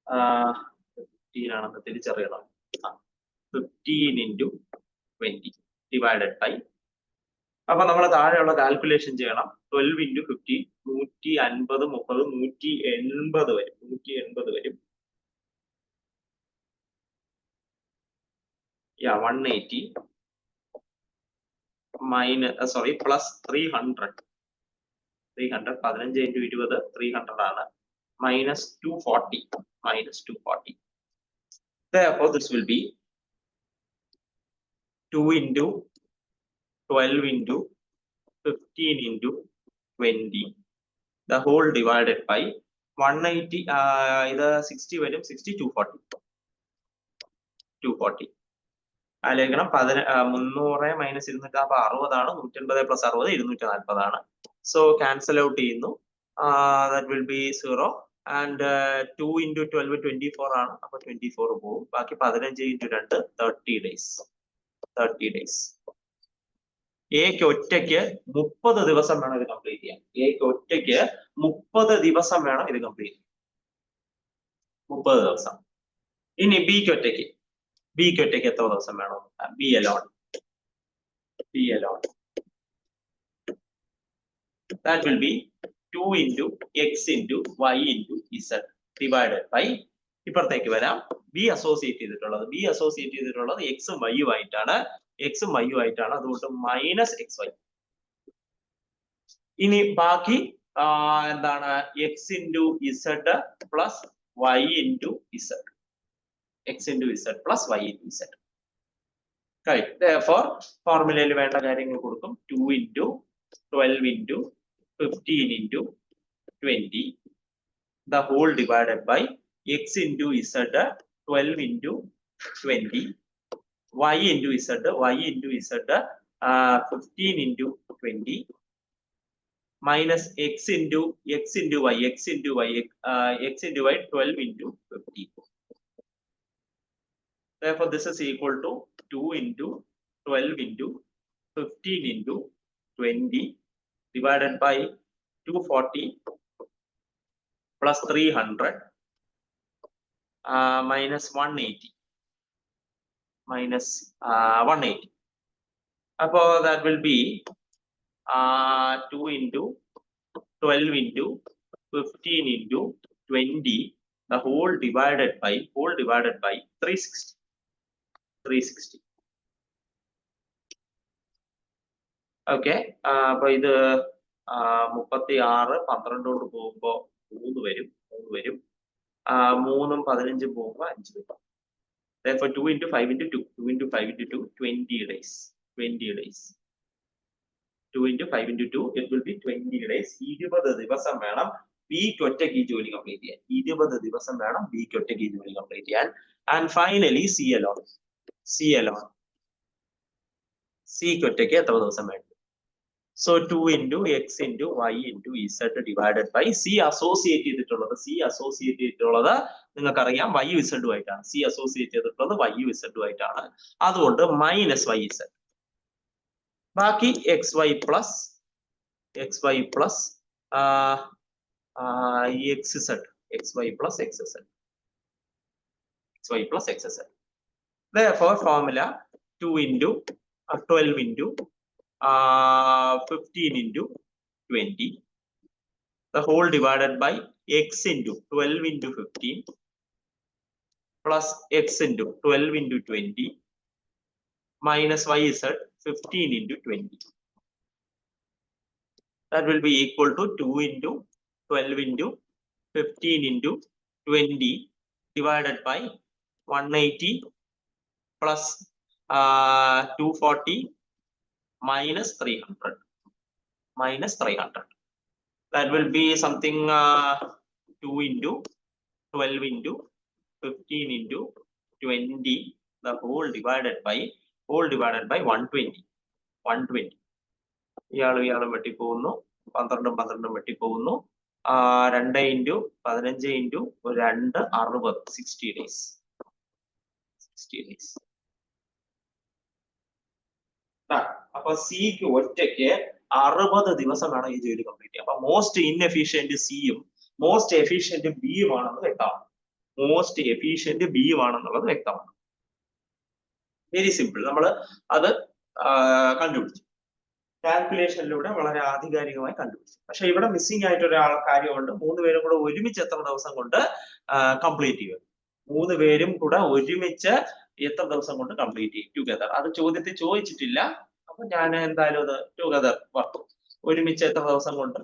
15 ആണെന്ന് തിരിച്ചറിയണം. 15 into 20 divided by. അപ്പൊ നമ്മൾ താഴെയുള്ള calculation ചെയ്യണം. 12 into 15 150 30 180 വരും. 180 plus 300. 15 into 20 300 ആണ്. minus 240. Therefore, this will be 2 into 12 into 15 into 20 the whole divided by 180. ഇത് 60 വരും. 60 240. ആലോചിക്കണം. 300 മൈനസ് 260 ആണ്. 180 പ്ലസ് 60 240 ആണ്. So cancel out ചെയ്യുന്നു. That will be 0. And 2 into 12 24 ആണ്. അപ്പൊ 24 പോകും. ബാക്കി 15 into 2 30 days. 30 days. എക്ക് ഒറ്റയ്ക്ക് 30 ദിവസം വേണം ഇത് കംപ്ലീറ്റ് ചെയ്യാൻ. എക്ക് ഒറ്റയ്ക്ക് 30 ദിവസം വേണം ഇത് കംപ്ലീറ്റ് ചെയ്യാൻ. 30 ദിവസം. ഇനി ബിക്ക് ഒറ്റയ്ക്ക് എത്ര ദിവസം വേണം? B alone. That will be 2 into x into y into z divided by, ഇപ്പുറത്തേക്ക് വരാം, ബി അസോസിയേറ്റ് ചെയ്തിട്ടുള്ളത് എക്സും വൈയും ആയിട്ടാണ്. അതുകൊണ്ട് മൈനസ് എക്സ് വൈ. ഇനി ബാക്കി എന്താണ്? X into Z plus Y into Z. X into Z plus Y into Z. Therefore ഫോർമുലയിൽ വേണ്ട കാര്യങ്ങൾ കൊടുക്കും. 2 into 12 into 15 into 20 the whole divided by x into z 12 into 20 y into z 15 into 20 minus x into y 12 into 50. Therefore this is equal to 2 into 12 into 15 into 20 divided by 240 plus 300 minus 180. Appo that will be 2 into 12 into 15 into 20 the whole divided by 360. Okay. അപ്പൊ ഇത് 36 12 കൊണ്ട് പോകുമ്പോ 3 വരും. 3ഉം 15ഉം പോകുമ്പോ 5 വരും. Therefore 2 into 5 into 2 20 days. 2 into 5 into 2 it will be 20 days. 20 ദിവസം വേണം ബിക്ക് ഒറ്റയ്ക്ക് ഈ ജോലി കംപ്ലീറ്റ് ചെയ്യാൻ. 20 ദിവസം വേണം ബിക്ക് ഒറ്റയ്ക്ക് ഈ ജോലി കംപ്ലീറ്റ് ചെയ്യാൻ. And finally C alone. സിക്ക് ഒറ്റയ്ക്ക് എത്ര ദിവസം വേണം? So 2 into x into y into z divided by c associate ചെയ്തിട്ടുള്ളത് നിങ്ങൾക്കറിയാം y z ആയിട്ടാണ്. c associate ചെയ്തിട്ടുള്ളത് y z ആയിട്ടാണ്. അതുകൊണ്ട് മൈനസ് y z. ബാക്കി xy plus xz. Therefore formula 2 into 12 into 15 into 20 the whole divided by x into 12 into 15 plus x into 12 into 20 minus yz 15 into 20. That will be equal to 2 into 12 into 15 into 20 divided by 180 plus 240 minus 300. That will be something 2 into 12 into 15 into 20 the whole divided by 120. ഇയാളും വെട്ടിപ്പോകുന്നു. 12 വെട്ടിപ്പോകുന്നു. 2 into 15 into 2 60 days. അപ്പൊ സിക്ക് ഒറ്റയ്ക്ക് 60 ദിവസം വേണം ഈ ജോലി complete ചെയ്യാൻ. അപ്പൊ മോസ്റ്റ് ഇൻഎഫിഷ്യന്റ് സിയും മോസ്റ്റ് എഫിഷ്യന്റ് ബിയും ആണെന്ന് വ്യക്തമാണ്. Very simple. നമ്മൾ അത് കണ്ടുപിടിച്ചു. കാൽക്കുലേഷനിലൂടെ വളരെ ആധികാരികമായി കണ്ടുപിടിച്ചു. പക്ഷെ ഇവിടെ മിസ്സിംഗ് ആയിട്ട് കാര്യമുണ്ട്. 3 പേരും കൂടെ ഒരുമിച്ച് എത്ര ദിവസം കൊണ്ട് കംപ്ലീറ്റ് ചെയ്യും? 3 പേരും കൂടെ ഒരുമിച്ച് എത്ര ദിവസം കൊണ്ട് കംപ്ലീറ്റ് ചെയ്യും ടുഗദർ? അത് ചോദ്യത്തിൽ ചോദിച്ചിട്ടില്ല. അപ്പൊ ഞാൻ എന്തായാലും അത് ടുഗദർ വർക്ക് ഒരുമിച്ച് എത്ര ദിവസം കൊണ്ട്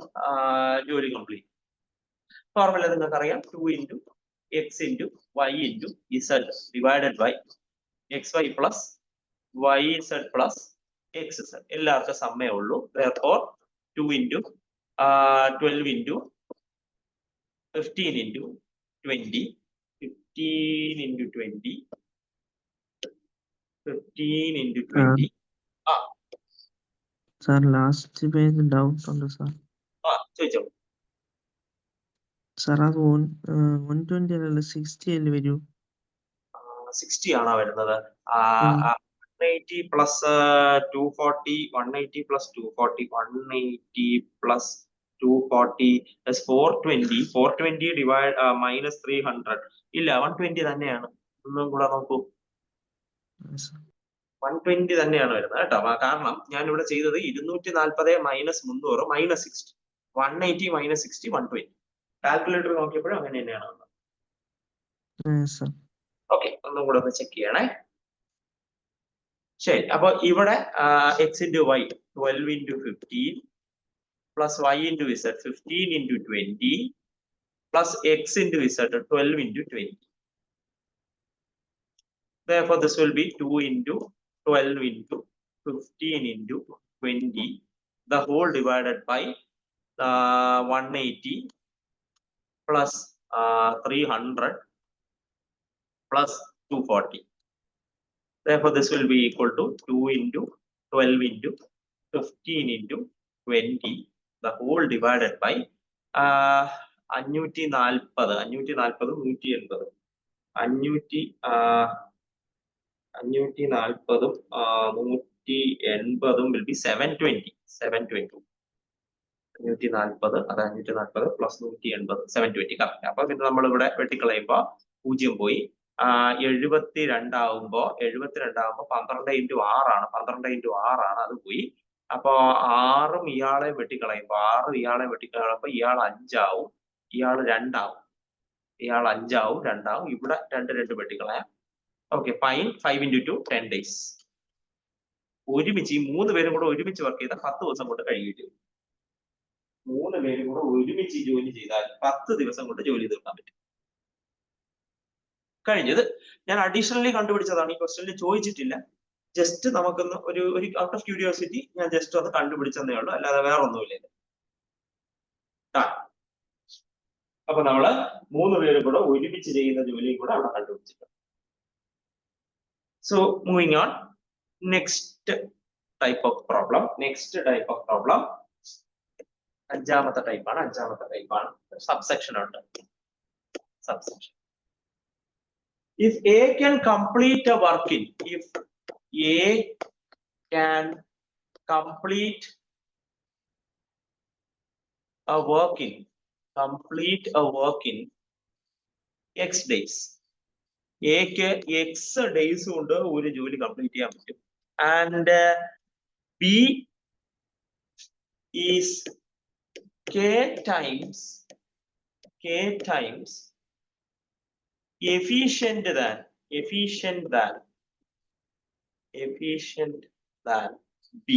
ജോലി കംപ്ലീറ്റ്. ഫോർമുല നിങ്ങൾക്കറിയാം. 2 into x into y into z divided by xy plus yz plus xz. എല്ലാവർക്കും സമ്മേ ഉള്ളൂ. Therefore 2 into 12 into 15 into 20 15 into 20 15 into 20. Sir, last page doubt on the sir. ചോദിച്ചോളൂ. സാർ അത് 120 അല്ലല്ലോ 60 അല്ലേ വരൂ? 60 ആണോ വരുന്നത്? 180 plus 240, 180 plus 240, 180 plus 240 420, 420 divide minus 300. ഇല്ല, 120 തന്നെയാണ്. ഒന്നും കൂടെ നോക്കൂ, 120 തന്നെയാണ് വരുന്നത് കേട്ടോ. കാരണം ഞാൻ ഇവിടെ ചെയ്തത് 240 മൈനസ് 300 മൈനസ് 60, 180 മൈനസ് 60, 120. കാൽക്കുലേറ്റർ നോക്കിയപ്പോഴും അങ്ങനെ തന്നെയാണ് വന്നത്. ഓക്കെ, ഒന്നും കൂടെ ഒന്ന് ചെക്ക് ചെയ്യണേ. ശരി, അപ്പൊ ഇവിടെ x into Y 12 into 15 plus y into z 15 into 20 plus x into z 12 into 20. Therefore, this will be 2 into 12 into 15 into 20, the whole divided by 180 plus 300 plus 240. Therefore, this will be equal to 2 into 12 into 15 into 20, the whole divided by 540, 580, 540, 180 will be 720. 720. 540, അത് 540 plus 180 720. Correct. അപ്പൊ പിന്നെ നമ്മൾ ഇവിടെ വെട്ടിക്കളയുമ്പോ 0 പോയി. 72 ആവുമ്പോ 12 into 6 ആണ്, 12 into 6 ആണ്, അത് പോയി. അപ്പൊ 6ഉം ഇയാളെ വെട്ടിക്കളയുമ്പോ 6 ഇയാളെ വെട്ടിക്കളയുമ്പോ ഇയാൾ 5 ആവും, ഇയാൾ 2 ആവും, ഇയാൾ 5 ആവും, 2 ആവും. ഇവിടെ 2 വെട്ടിക്കളയാം. Okay, fine. 5 into 2 10 days. ഒരുമിച്ച് ഈ 3 പേരും കൂടെ ഒരുമിച്ച് വർക്ക് ചെയ്താൽ 10 ദിവസം കൊണ്ട് കഴിയിട്ട്. 3 പേരും കൂടെ ഒരുമിച്ച് ജോലി ചെയ്താൽ 10 ദിവസം കൊണ്ട് ജോലി തീർക്കാൻ പറ്റും. കഴിഞ്ഞത് ഞാൻ അഡീഷണലി കണ്ടുപിടിച്ചതാണ്, ഈ ക്വസ്റ്റ്യനിൽ ചോദിച്ചിട്ടില്ല. ജസ്റ്റ് നമുക്കൊന്ന് ഒരു ഔട്ട് ഓഫ് ക്യൂരിയോസിറ്റി ഞാൻ ജസ്റ്റ് ഒന്ന് കണ്ടുപിടിച്ചതേ ഉള്ളൂ, അല്ലാതെ വേറെ ഒന്നുമില്ല. അപ്പൊ നമ്മള് 3 പേരും കൂടെ ഒരുമിച്ച് ചെയ്യുന്ന ജോലിയും കൂടെ അവിടെ കണ്ടുപിടിച്ചിട്ടുണ്ട്. So moving on, next type of problem. അഞ്ചാമത്തെ ടൈപ്പാണ്. സബ്സെക്ഷൻ ഉണ്ട്. Subsection. If A can complete a work in, X days. Aക്ക് X days കൊണ്ട് ഒരു ജോലി കംപ്ലീറ്റ് ചെയ്യാൻ പറ്റും. And B is K times efficient than B.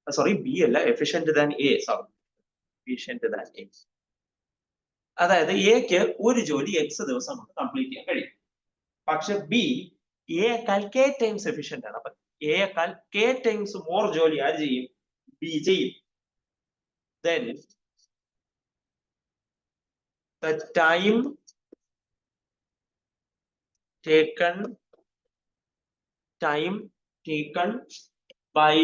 Sorry, B അല്ല, efficient than A. Sorry, efficient than A. അതായത് എക്ക് ഒരു ജോലി X ദിവസം കൊണ്ട് കംപ്ലീറ്റ് ചെയ്യാൻ കഴിയും. പക്ഷെ B എക്കാൾ K ടൈംസ് എഫിഷ്യന്റ് ആണ്. അപ്പൊ എക്കാൾ K ടൈംസ് മോർ ജോലി ആര് ചെയ്യും? B ചെയ്യും. Then the time taken by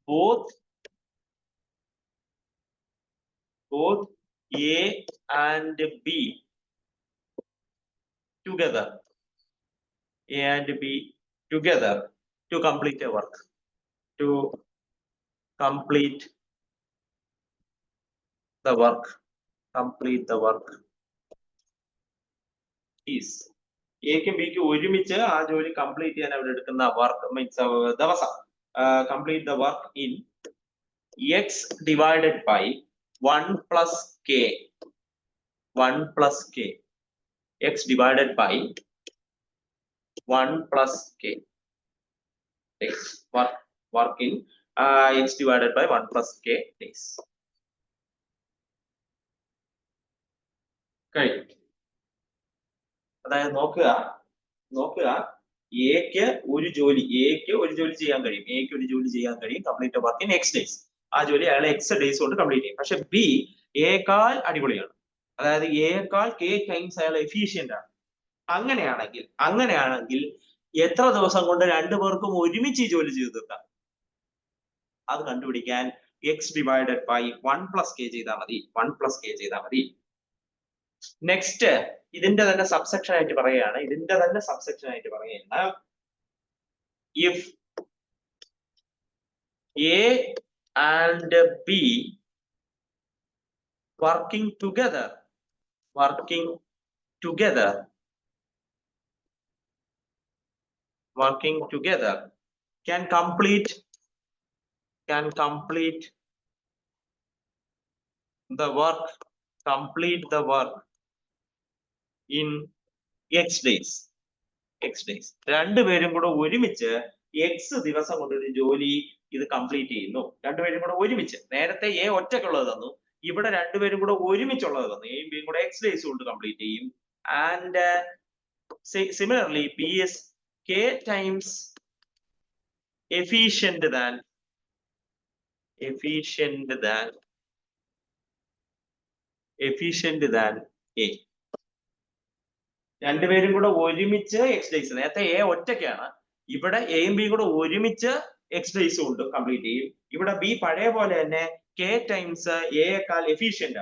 both A and B together to complete a work, complete the work is എക്കും ബിക്കും ഒരുമിച്ച് ആ ജോലി കംപ്ലീറ്റ് ചെയ്യാൻ അവിടെ എടുക്കുന്ന വർക്ക് മീൻസ് ദിവസം, complete the work in X divided by 1 plus K. X divided by 1 plus K. X work in X divided by 1 plus K days. കഴിഞ്ഞു. അതായത് നോക്കുക, എക്ക് ഒരു ജോലി ചെയ്യാൻ കഴിയും, complete work in X days. ആ ജോലി അയാൾ X days കൊണ്ട് കംപ്ലീറ്റ് ചെയ്യും. പക്ഷെ B എക്കാൾ അടിപൊളിയാണ്, അതായത് എക്കാൾ K ടൈംസ് അയാൾ എഫിഷ്യന്റ് ആണ്. അങ്ങനെയാണെങ്കിൽ എത്ര ദിവസം കൊണ്ട് 2 പേർക്കും ഒരുമിച്ച് ഈ ജോലി ചെയ്തു തീർക്കാം? അത് കണ്ടുപിടിക്കാൻ എക്സ് ഡിവൈഡഡ് ബൈ 1 + k ചെയ്താൽ മതി. 1 + k ചെയ്താൽ മതി. നെക്സ്റ്റ് ഇതിന്റെ തന്നെ സബ്സെക്ഷൻ ആയിട്ട് പറയുകയാണ്. If A and B working together can complete the work in x days. രണ്ടുപേരും കൂടെ ഒരുമിച്ച് x ദിവസം കൊണ്ട് ഒരു ജോലി ഇത് കംപ്ലീറ്റ് ചെയ്യുന്നു. രണ്ടുപേരും കൂടെ ഒരുമിച്ച്. നേരത്തെ A ഒറ്റയ്ക്കുള്ളത് തന്നു, ഇവിടെ രണ്ടുപേരും കൂടെ ഒരുമിച്ചുള്ളത് തന്നു. എയും ബിയും കൂടെ x days കൊണ്ട് കംപ്ലീറ്റ് ചെയ്യും. And similarly B is k times efficient than A. രണ്ടുപേരും കൂടെ ഒരുമിച്ച് x days. നേരത്തെ A ഒറ്റയ്ക്കാണ്, ഇവിടെ എയും ബിയും കൂടെ ഒരുമിച്ച് x days കൊണ്ട് കംപ്ലീറ്റ് ചെയ്യും. ഇവിടെ B പഴയ പോലെ തന്നെ k times A യേക്കാൾ എഫിഷ്യന്റ്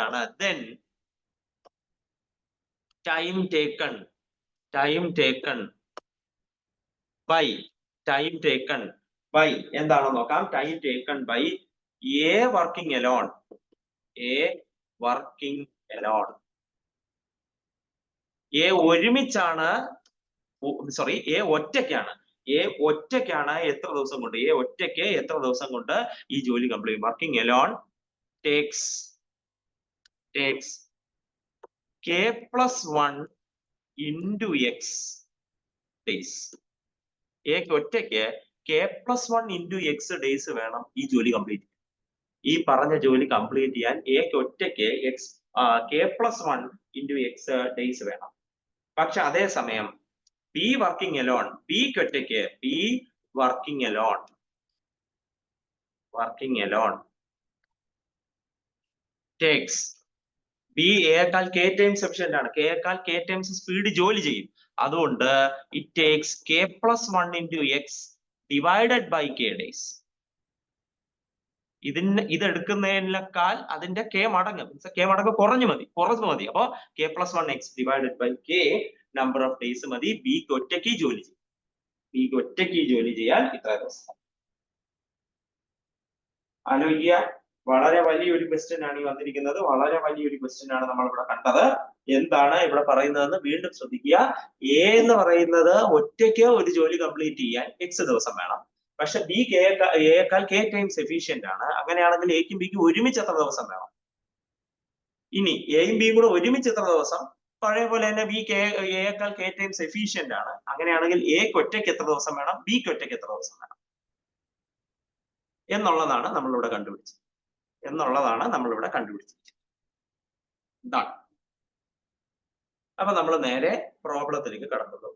ആണ്. Then time taken by എന്താണെന്ന് നോക്കാം. Time taken by A working alone. A ഒരുമിച്ചാണ്, സോറി A ഒറ്റയ്ക്കാണ്. എത്ര ദിവസം കൊണ്ട്? A ഒറ്റയ്ക്ക് എത്ര ദിവസം കൊണ്ട് ഈ ജോലി കംപ്ലീറ്റ് ചെയ്യും? Working alone takes k + 1 into x days. A ഒറ്റയ്ക്ക് k + 1 into x days വേണം ഈ ജോലി കംപ്ലീറ്റ്. ഈ പറഞ്ഞ ജോലി കംപ്ലീറ്റ് ചെയ്യാൻ A ഒറ്റയ്ക്ക് k + 1 into x days വേണം. പക്ഷെ അതേസമയം B working alone, B working alone takes, B യേക്കാൾ k times എഫിഷ്യന്റ് ആണ്. K യേക്കാൾ k times സ്പീഡ് ജോലി ചെയ്യും. അതുകൊണ്ട് it takes k + 1 into x divided by k days. ഇതെടുക്കുന്നതിനേക്കാൾ അതിന്റെ k മടങ്ങ് കുറഞ്ഞു മതി. അപ്പൊ k + 1 x divided by k number of days മതി B ഒറ്റയ്ക്ക് ജോലി ചെയ്യാൻ ഇത്ര ദിവസം. ആലോചിക്കുക, വളരെ വലിയൊരു ക്വസ്റ്റ്യൻ ആണ് ഈ വന്നിരിക്കുന്നത്. വളരെ വലിയൊരു ക്വസ്റ്റ്യൻ ആണ് നമ്മൾ ഇവിടെ കണ്ടത്. എന്താണ് ഇവിടെ പറയുന്നതെന്ന് വീണ്ടും ശ്രദ്ധിക്കുക. A എന്ന് പറയുന്നത് ഒറ്റയ്ക്ക് ഒരു ജോലി കംപ്ലീറ്റ് ചെയ്യാൻ x ദിവസം വേണം. പക്ഷെ B യേക്കാൾ k times എഫിഷ്യന്റ് ആണ്. അങ്ങനെയാണെങ്കിൽ എക്കും ബിക്കും ഒരുമിച്ച് എത്ര ദിവസം വേണം? ഇനി എയും ബിയും കൂടെ ഒരുമിച്ച് എത്ര ദിവസം? പഴയ പോലെ തന്നെ B യേക്കാൾ k times എഫിഷ്യന്റ് ആണ്. അങ്ങനെയാണെങ്കിൽ എക്ക് ഒറ്റയ്ക്ക് എത്ര ദിവസം വേണം? ബിക്ക് ഒറ്റയ്ക്ക് എത്ര ദിവസം വേണം എന്നുള്ളതാണ് നമ്മളിവിടെ കണ്ടുപിടിച്ചത്. ഇതാണ്. അപ്പൊ നമ്മൾ നേരെ പ്രോബ്ലത്തിലേക്ക് കടക്കുന്നു.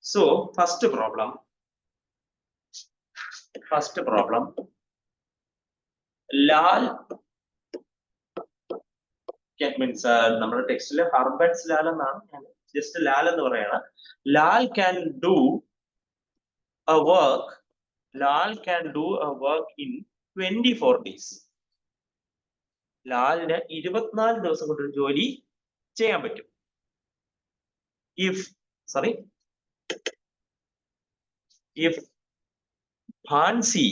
So first problem Lal means നമ്മുടെ ടെക്സ്റ്റില് ഹർബർട്ട്സ് ലാൽ എന്നാണ്, ജസ്റ്റ് ലാൽ എന്ന് പറയാണ്. Lal can do a work in 24 days. ലാലിന് 24 ദിവസം കൊണ്ട് ഒരു ജോലി ചെയ്യാൻ പറ്റും. If Bhansi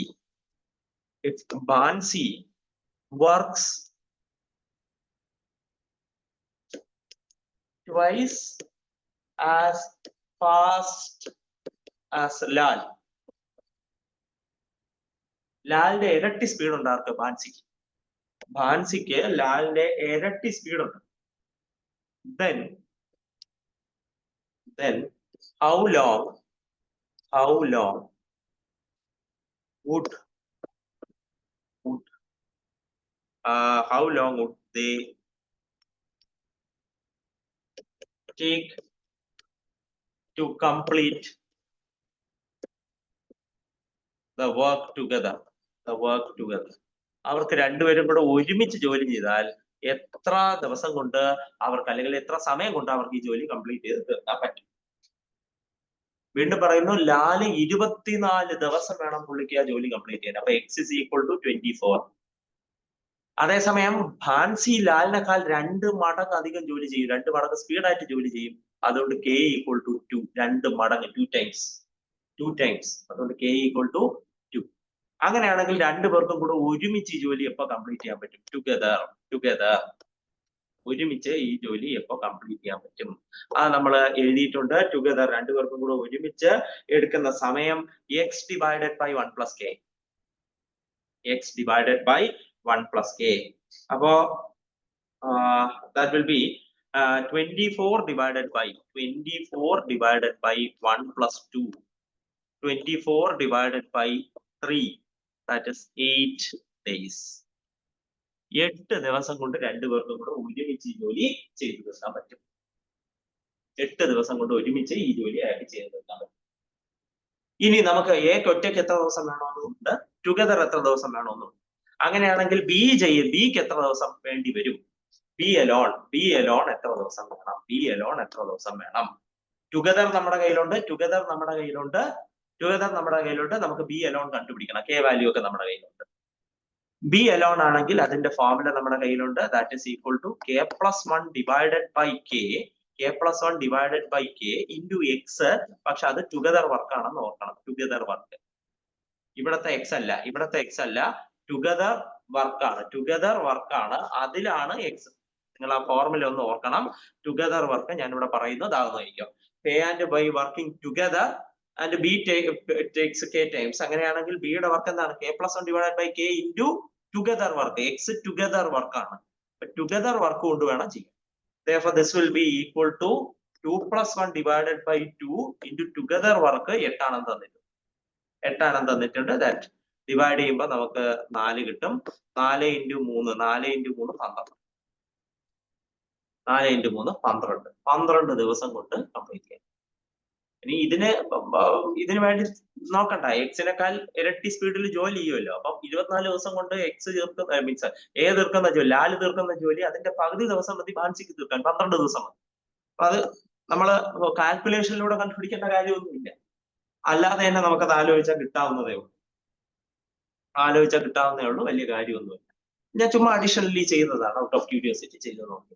works twice as fast as Lal. ലാലിന്റെ ഇരട്ടി സ്പീഡ് ഉണ്ട് ആർക്ക്? ഭാൻസിക്ക് ലാലിന്റെ ഇരട്ടി സ്പീഡ് ഉണ്ട്. Then how long would they take to complete the work together? അവർക്ക് രണ്ടുപേരും കൂടെ ഒരുമിച്ച് ജോലി ചെയ്താൽ എത്ര ദിവസം കൊണ്ട് അവർക്ക് അല്ലെങ്കിൽ എത്ര സമയം കൊണ്ട് അവർക്ക് ഈ ജോലി കംപ്ലീറ്റ് ചെയ്ത് തീർക്കാൻ പറ്റും. വീണ്ടും പറയുന്നു, ലാല് 24 ദിവസം വേണം പുള്ളിക്ക് ആ ജോലി കംപ്ലീറ്റ് ചെയ്യാൻ. അപ്പൊ x is equal to 24. അതേസമയം ഭാൻസി ലാലിനേക്കാൾ 2 മടങ്ങ് അധികം ജോലി ചെയ്യും, 2 മടങ്ങ് സ്പീഡായിട്ട് ജോലി ചെയ്യും. അതുകൊണ്ട് k equal to 2, 2 മടങ്ങ്, 2 times. അതുകൊണ്ട് k equal to 2. അങ്ങനെയാണെങ്കിൽ 2 പേർക്കും കൂടെ ഒരുമിച്ച് ഈ ജോലി എപ്പോ കംപ്ലീറ്റ് ചെയ്യാൻ പറ്റും? ടുഗദർ ഒരുമിച്ച് ഈ ജോലി എപ്പോ കംപ്ലീറ്റ് ചെയ്യാൻ പറ്റും? അത് നമ്മൾ എഴുതിയിട്ടുണ്ട്. ടുഗദർ 2 പേർക്കും കൂടെ ഒരുമിച്ച് എടുക്കുന്ന സമയം x divided by 1 plus k. x divided by 1 plus k. അപ്പോ that will be 24 divided by 1 plus 2. 24 divided by 3. That is 8 days. 8 ദിവസം കൊണ്ട് 2 പേർക്കും കൂടെ ഒരുമിച്ച് ഈ ജോലി ചെയ്തു തീർക്കാൻ പറ്റും. 8 ദിവസം കൊണ്ട് ഒരുമിച്ച് ഈ ജോലി അയാൾക്ക് ചെയ്തു തീർക്കാൻ പറ്റും. ഇനി നമുക്ക് എക്ക് ഒറ്റയ്ക്ക് എത്ര ദിവസം വേണമെന്നുണ്ട്, ടുഗദർ എത്ര ദിവസം വേണമെന്നുണ്ട്. അങ്ങനെയാണെങ്കിൽ ബിക്ക് എത്ര ദിവസം വേണ്ടി വരും? ബി അലോൺ എത്ര ദിവസം വേണം? ടുഗദർ നമ്മുടെ കയ്യിലുണ്ട്. നമുക്ക് ബി അലോൺ കണ്ടുപിടിക്കണം. കെ വാല്യൂ ഒക്കെ നമ്മുടെ കയ്യിലുണ്ട്. ബി അലോൺ ആണെങ്കിൽ അതിന്റെ ഫോർമുല നമ്മുടെ കയ്യിലുണ്ട്. That is equal to k plus 1 divided by k into x. പക്ഷെ അത് ടുഗദർ വർക്ക് ആണെന്ന് ഓർക്കണം. ടുഗദർ വർക്ക് ഇവിടത്തെ x അല്ല, ടുഗദർ വർക്കാണ്. അതിലാണ് x. നിങ്ങൾ ആ ഫോർമുല ഒന്ന് ഓർക്കണം. ടുഗദർ വർക്ക് ഞാൻ ഇവിടെ പറയുന്നത് അതാകുമായിരിക്കും. Pay and by working together and B takes k times. അങ്ങനെയാണെങ്കിൽ ബിയുടെ വർക്ക് എന്താണ്? k plus 1 divided by k into together work. x together വർക്കാണ്. ടുഗദർ വർക്ക് കൊണ്ട് വേണം ചെയ്യാൻ. Therefore, this will be equal to 2 plus 1 divided by 2 into together work 8 ആണെന്ന് തന്നിട്ടുണ്ട്. That divide ചെയ്യുമ്പോൾ നമുക്ക് 4 കിട്ടും. 4 into 3 12 ദിവസം കൊണ്ട് കംപ്ലീറ്റ് ചെയ്യാം. ഇനി ഇതിന് വേണ്ടി നോക്കണ്ട, എക്സിനേക്കാൾ ഇരട്ടി സ്പീഡിൽ ജോലി ചെയ്യുമല്ലോ. അപ്പം 24 ദിവസം കൊണ്ട് ലാല് തീർക്കുന്ന ജോലി അതിന്റെ പകുതി ദിവസം മതി ഭാൻസിക്ക് തീർക്കാൻ, 12 ദിവസം മതി. അപ്പൊ അത് നമ്മള് കാൽക്കുലേഷനിലൂടെ കണ്ടുപിടിക്കേണ്ട കാര്യമൊന്നുമില്ല. അല്ലാതെ തന്നെ നമുക്കത് ആലോചിച്ചാൽ കിട്ടാവുന്നതേ ഉള്ളൂ. വലിയ കാര്യമൊന്നുമില്ല. ഞാൻ ചുമ്മാ അഡീഷണലി ചെയ്യുന്നതാണ്, ഔട്ട് ഓഫ് ക്യൂരിയോസിറ്റി ചെയ്ത് നോക്കി.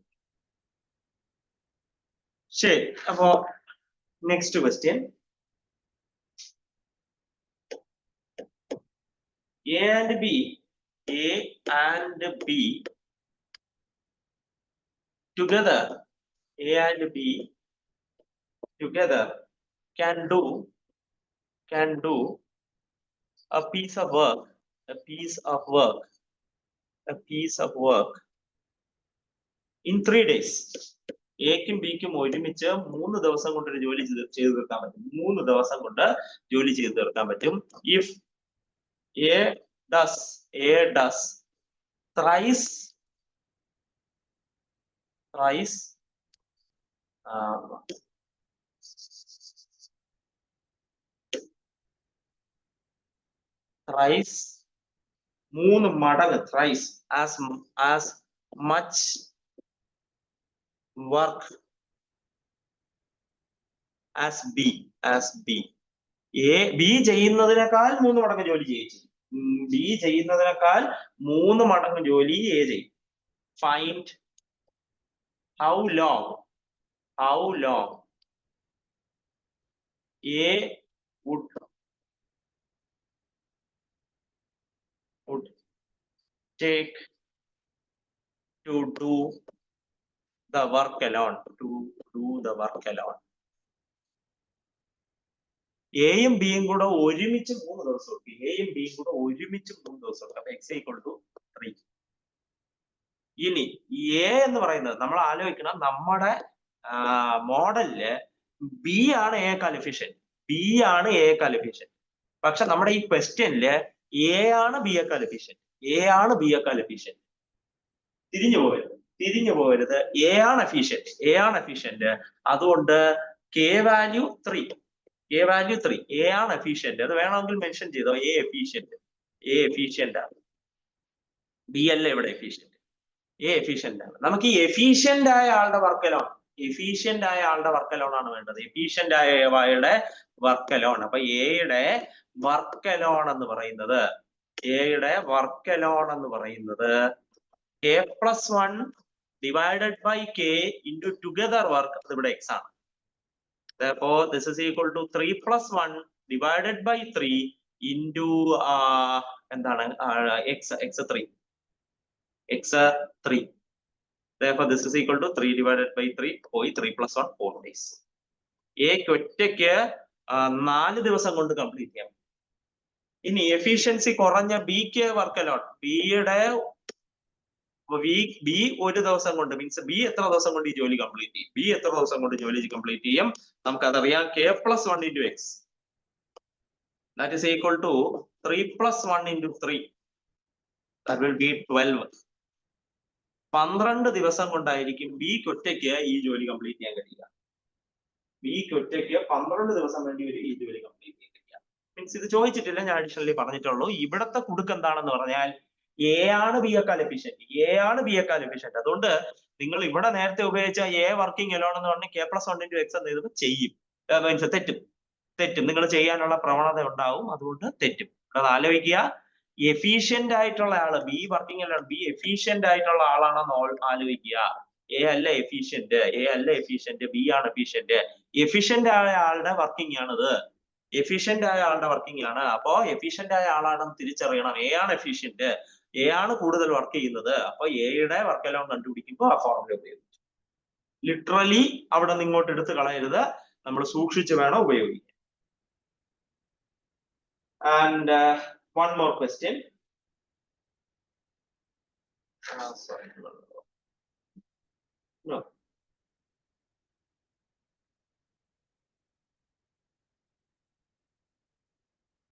ശരി, അപ്പോ next question. A and B together can do a piece of work in 3 days. എക്കും ബിക്കും ഒരുമിച്ച് 3 ദിവസം കൊണ്ട് ഒരു ജോലി ചെയ്ത് തീർക്കാൻ പറ്റും. 3 ദിവസം കൊണ്ട് ജോലി ചെയ്ത് തീർക്കാൻ പറ്റും. ഇഫ് A does thrice മൂന്ന് മടങ്ങ് thrice as much work as B. B ചെയ്യുന്നതിനേക്കാൾ 3 മടങ്ങ് ജോലി ചെയ്യിച്ചു. B ചെയ്യുന്നതിനേക്കാൾ 3 മടങ്ങ് ജോലി A ചെയ്യും. Find how long A would take to do the work alone. എയും ബിയും കൂടെ ഒരുമിച്ച് 3 ദിവസം എടുക്കും. അപ്പൊ x equal to 3. ഇനി എ എന്ന് പറയുന്നത് നമ്മൾ ആലോചിക്കണം, നമ്മുടെ മോഡലില് ബി ആണ് എയേക്കാൾ എഫിഷ്യന്റ്. പക്ഷെ നമ്മുടെ ഈ ക്വസ്റ്റ്യനില് എ ആണ് ബിയേക്കാൾ എഫിഷ്യന്റ്. തിരിഞ്ഞു പോകരുത്. എ ആണ് എഫിഷ്യന്റ്. അതുകൊണ്ട് കെ വാല്യൂ 3. എ ആണ് എഫിഷ്യന്റ്. അത് വേണമെങ്കിൽ മെൻഷൻ ചെയ്തോ. എ എഫിഷ്യന്റ് ആണ്. ബി അല്ല ഇവിടെ എഫിഷ്യന്റ്. എ എഫിഷ്യന്റ് ആണ്. നമുക്ക് ഈ എഫിഷ്യന്റ് ആയ ആളുടെ വർക്ക് അലോൺ ആണ് വേണ്ടത്. എഫിഷ്യന്റ് ആയ ഏവായുടെ വർക്ക് അലോൺ. അപ്പൊ എയുടെ വർക്ക് അലോൺ എന്ന് പറയുന്നത് K plus 1 divided by K into together work. അതിവിടെ എക്സ് ആണ്. Therefore, this is equal to 3 plus 1 divided by 3 into എന്താണ് x3. Therefore, this is equal to 3 divided by 3. പോയി 3 plus 1 4 days. എക്ക് ഒറ്റയ്ക്ക് 4 ദിവസം കൊണ്ട് കംപ്ലീറ്റ് ചെയ്യാം. ഇനി എഫിഷ്യൻസി കുറഞ്ഞ ബിക്ക് വർക്ക് അലോൺ. ബി ഒരു ദിവസം കൊണ്ട് മീൻസ് ബി എത്ര ദിവസം കൊണ്ട് ഈ ജോലി കംപ്ലീറ്റ് ചെയ്യും? നമുക്കതറിയാം. K plus 1 into X that is equal to 3 plus 1 into 3. That will be 12. 12 ദിവസം കൊണ്ടായിരിക്കും ബിക്ക് ഒറ്റയ്ക്ക് ഈ ജോലി കംപ്ലീറ്റ് ചെയ്യാൻ കഴിയുക. ബിക്ക് ഒറ്റയ്ക്ക് 12 ദിവസം വേണ്ടി വരും ഈ ജോലി കംപ്ലീറ്റ് ചെയ്യാൻ കഴിയുക. മീൻസ് ഇത് ചോദിച്ചിട്ടില്ല, ഞാൻ അഡീഷണലി പറഞ്ഞിട്ടുള്ളൂ. ഇവിടത്തെ കുടുക്ക് എന്താണെന്ന് പറഞ്ഞാൽ എ ആണ് ബിയേക്കാൾ എഫിഷ്യന്റ്. അതുകൊണ്ട് നിങ്ങൾ ഇവിടെ നേരത്തെ ഉപയോഗിച്ച എ വർക്കിംഗ് അലോൺ എന്ന് പറഞ്ഞ് കെ പ്ലസ് 1 ഇൻറ്റു എക്സ് എന്ന് എഴുതുമ്പോൾ ചെയ്യും. മീൻസ് തെറ്റും. നിങ്ങൾ ചെയ്യാനുള്ള പ്രവണത ഉണ്ടാവും, അതുകൊണ്ട് തെറ്റും. അത് ആലോചിക്കുക. എഫിഷ്യന്റ് ആയിട്ടുള്ള ആള് be working alone, B efficient ആയിട്ടുള്ള ആളാണെന്ന് ആലോചിക്കുക. എ അല്ല എഫിഷ്യന്റ്, ബി ആണ് എഫിഷ്യന്റ്. എഫിഷ്യന്റ് ആയ ആളുടെ വർക്കിംഗ് ആണിത്. അപ്പോ എഫിഷ്യന്റ് ആയ ആളാണെന്ന് തിരിച്ചറിയണം. എ ആണ് എഫിഷ്യന്റ്, എ ആണ് കൂടുതൽ വർക്ക് ചെയ്യുന്നത്. അപ്പൊ എയുടെ വർക്ക് അലോൺ കണ്ടുപിടിക്കുമ്പോൾ ആ ഫോർമുല ഉപയോഗിച്ചു. ലിറ്ററലി അവിടെ നിന്ന് ഇങ്ങോട്ട് എടുത്ത് കളയരുത്, നമ്മൾ സൂക്ഷിച്ച് വേണം ഉപയോഗിക്കാൻ. And one more question. Sorry. No.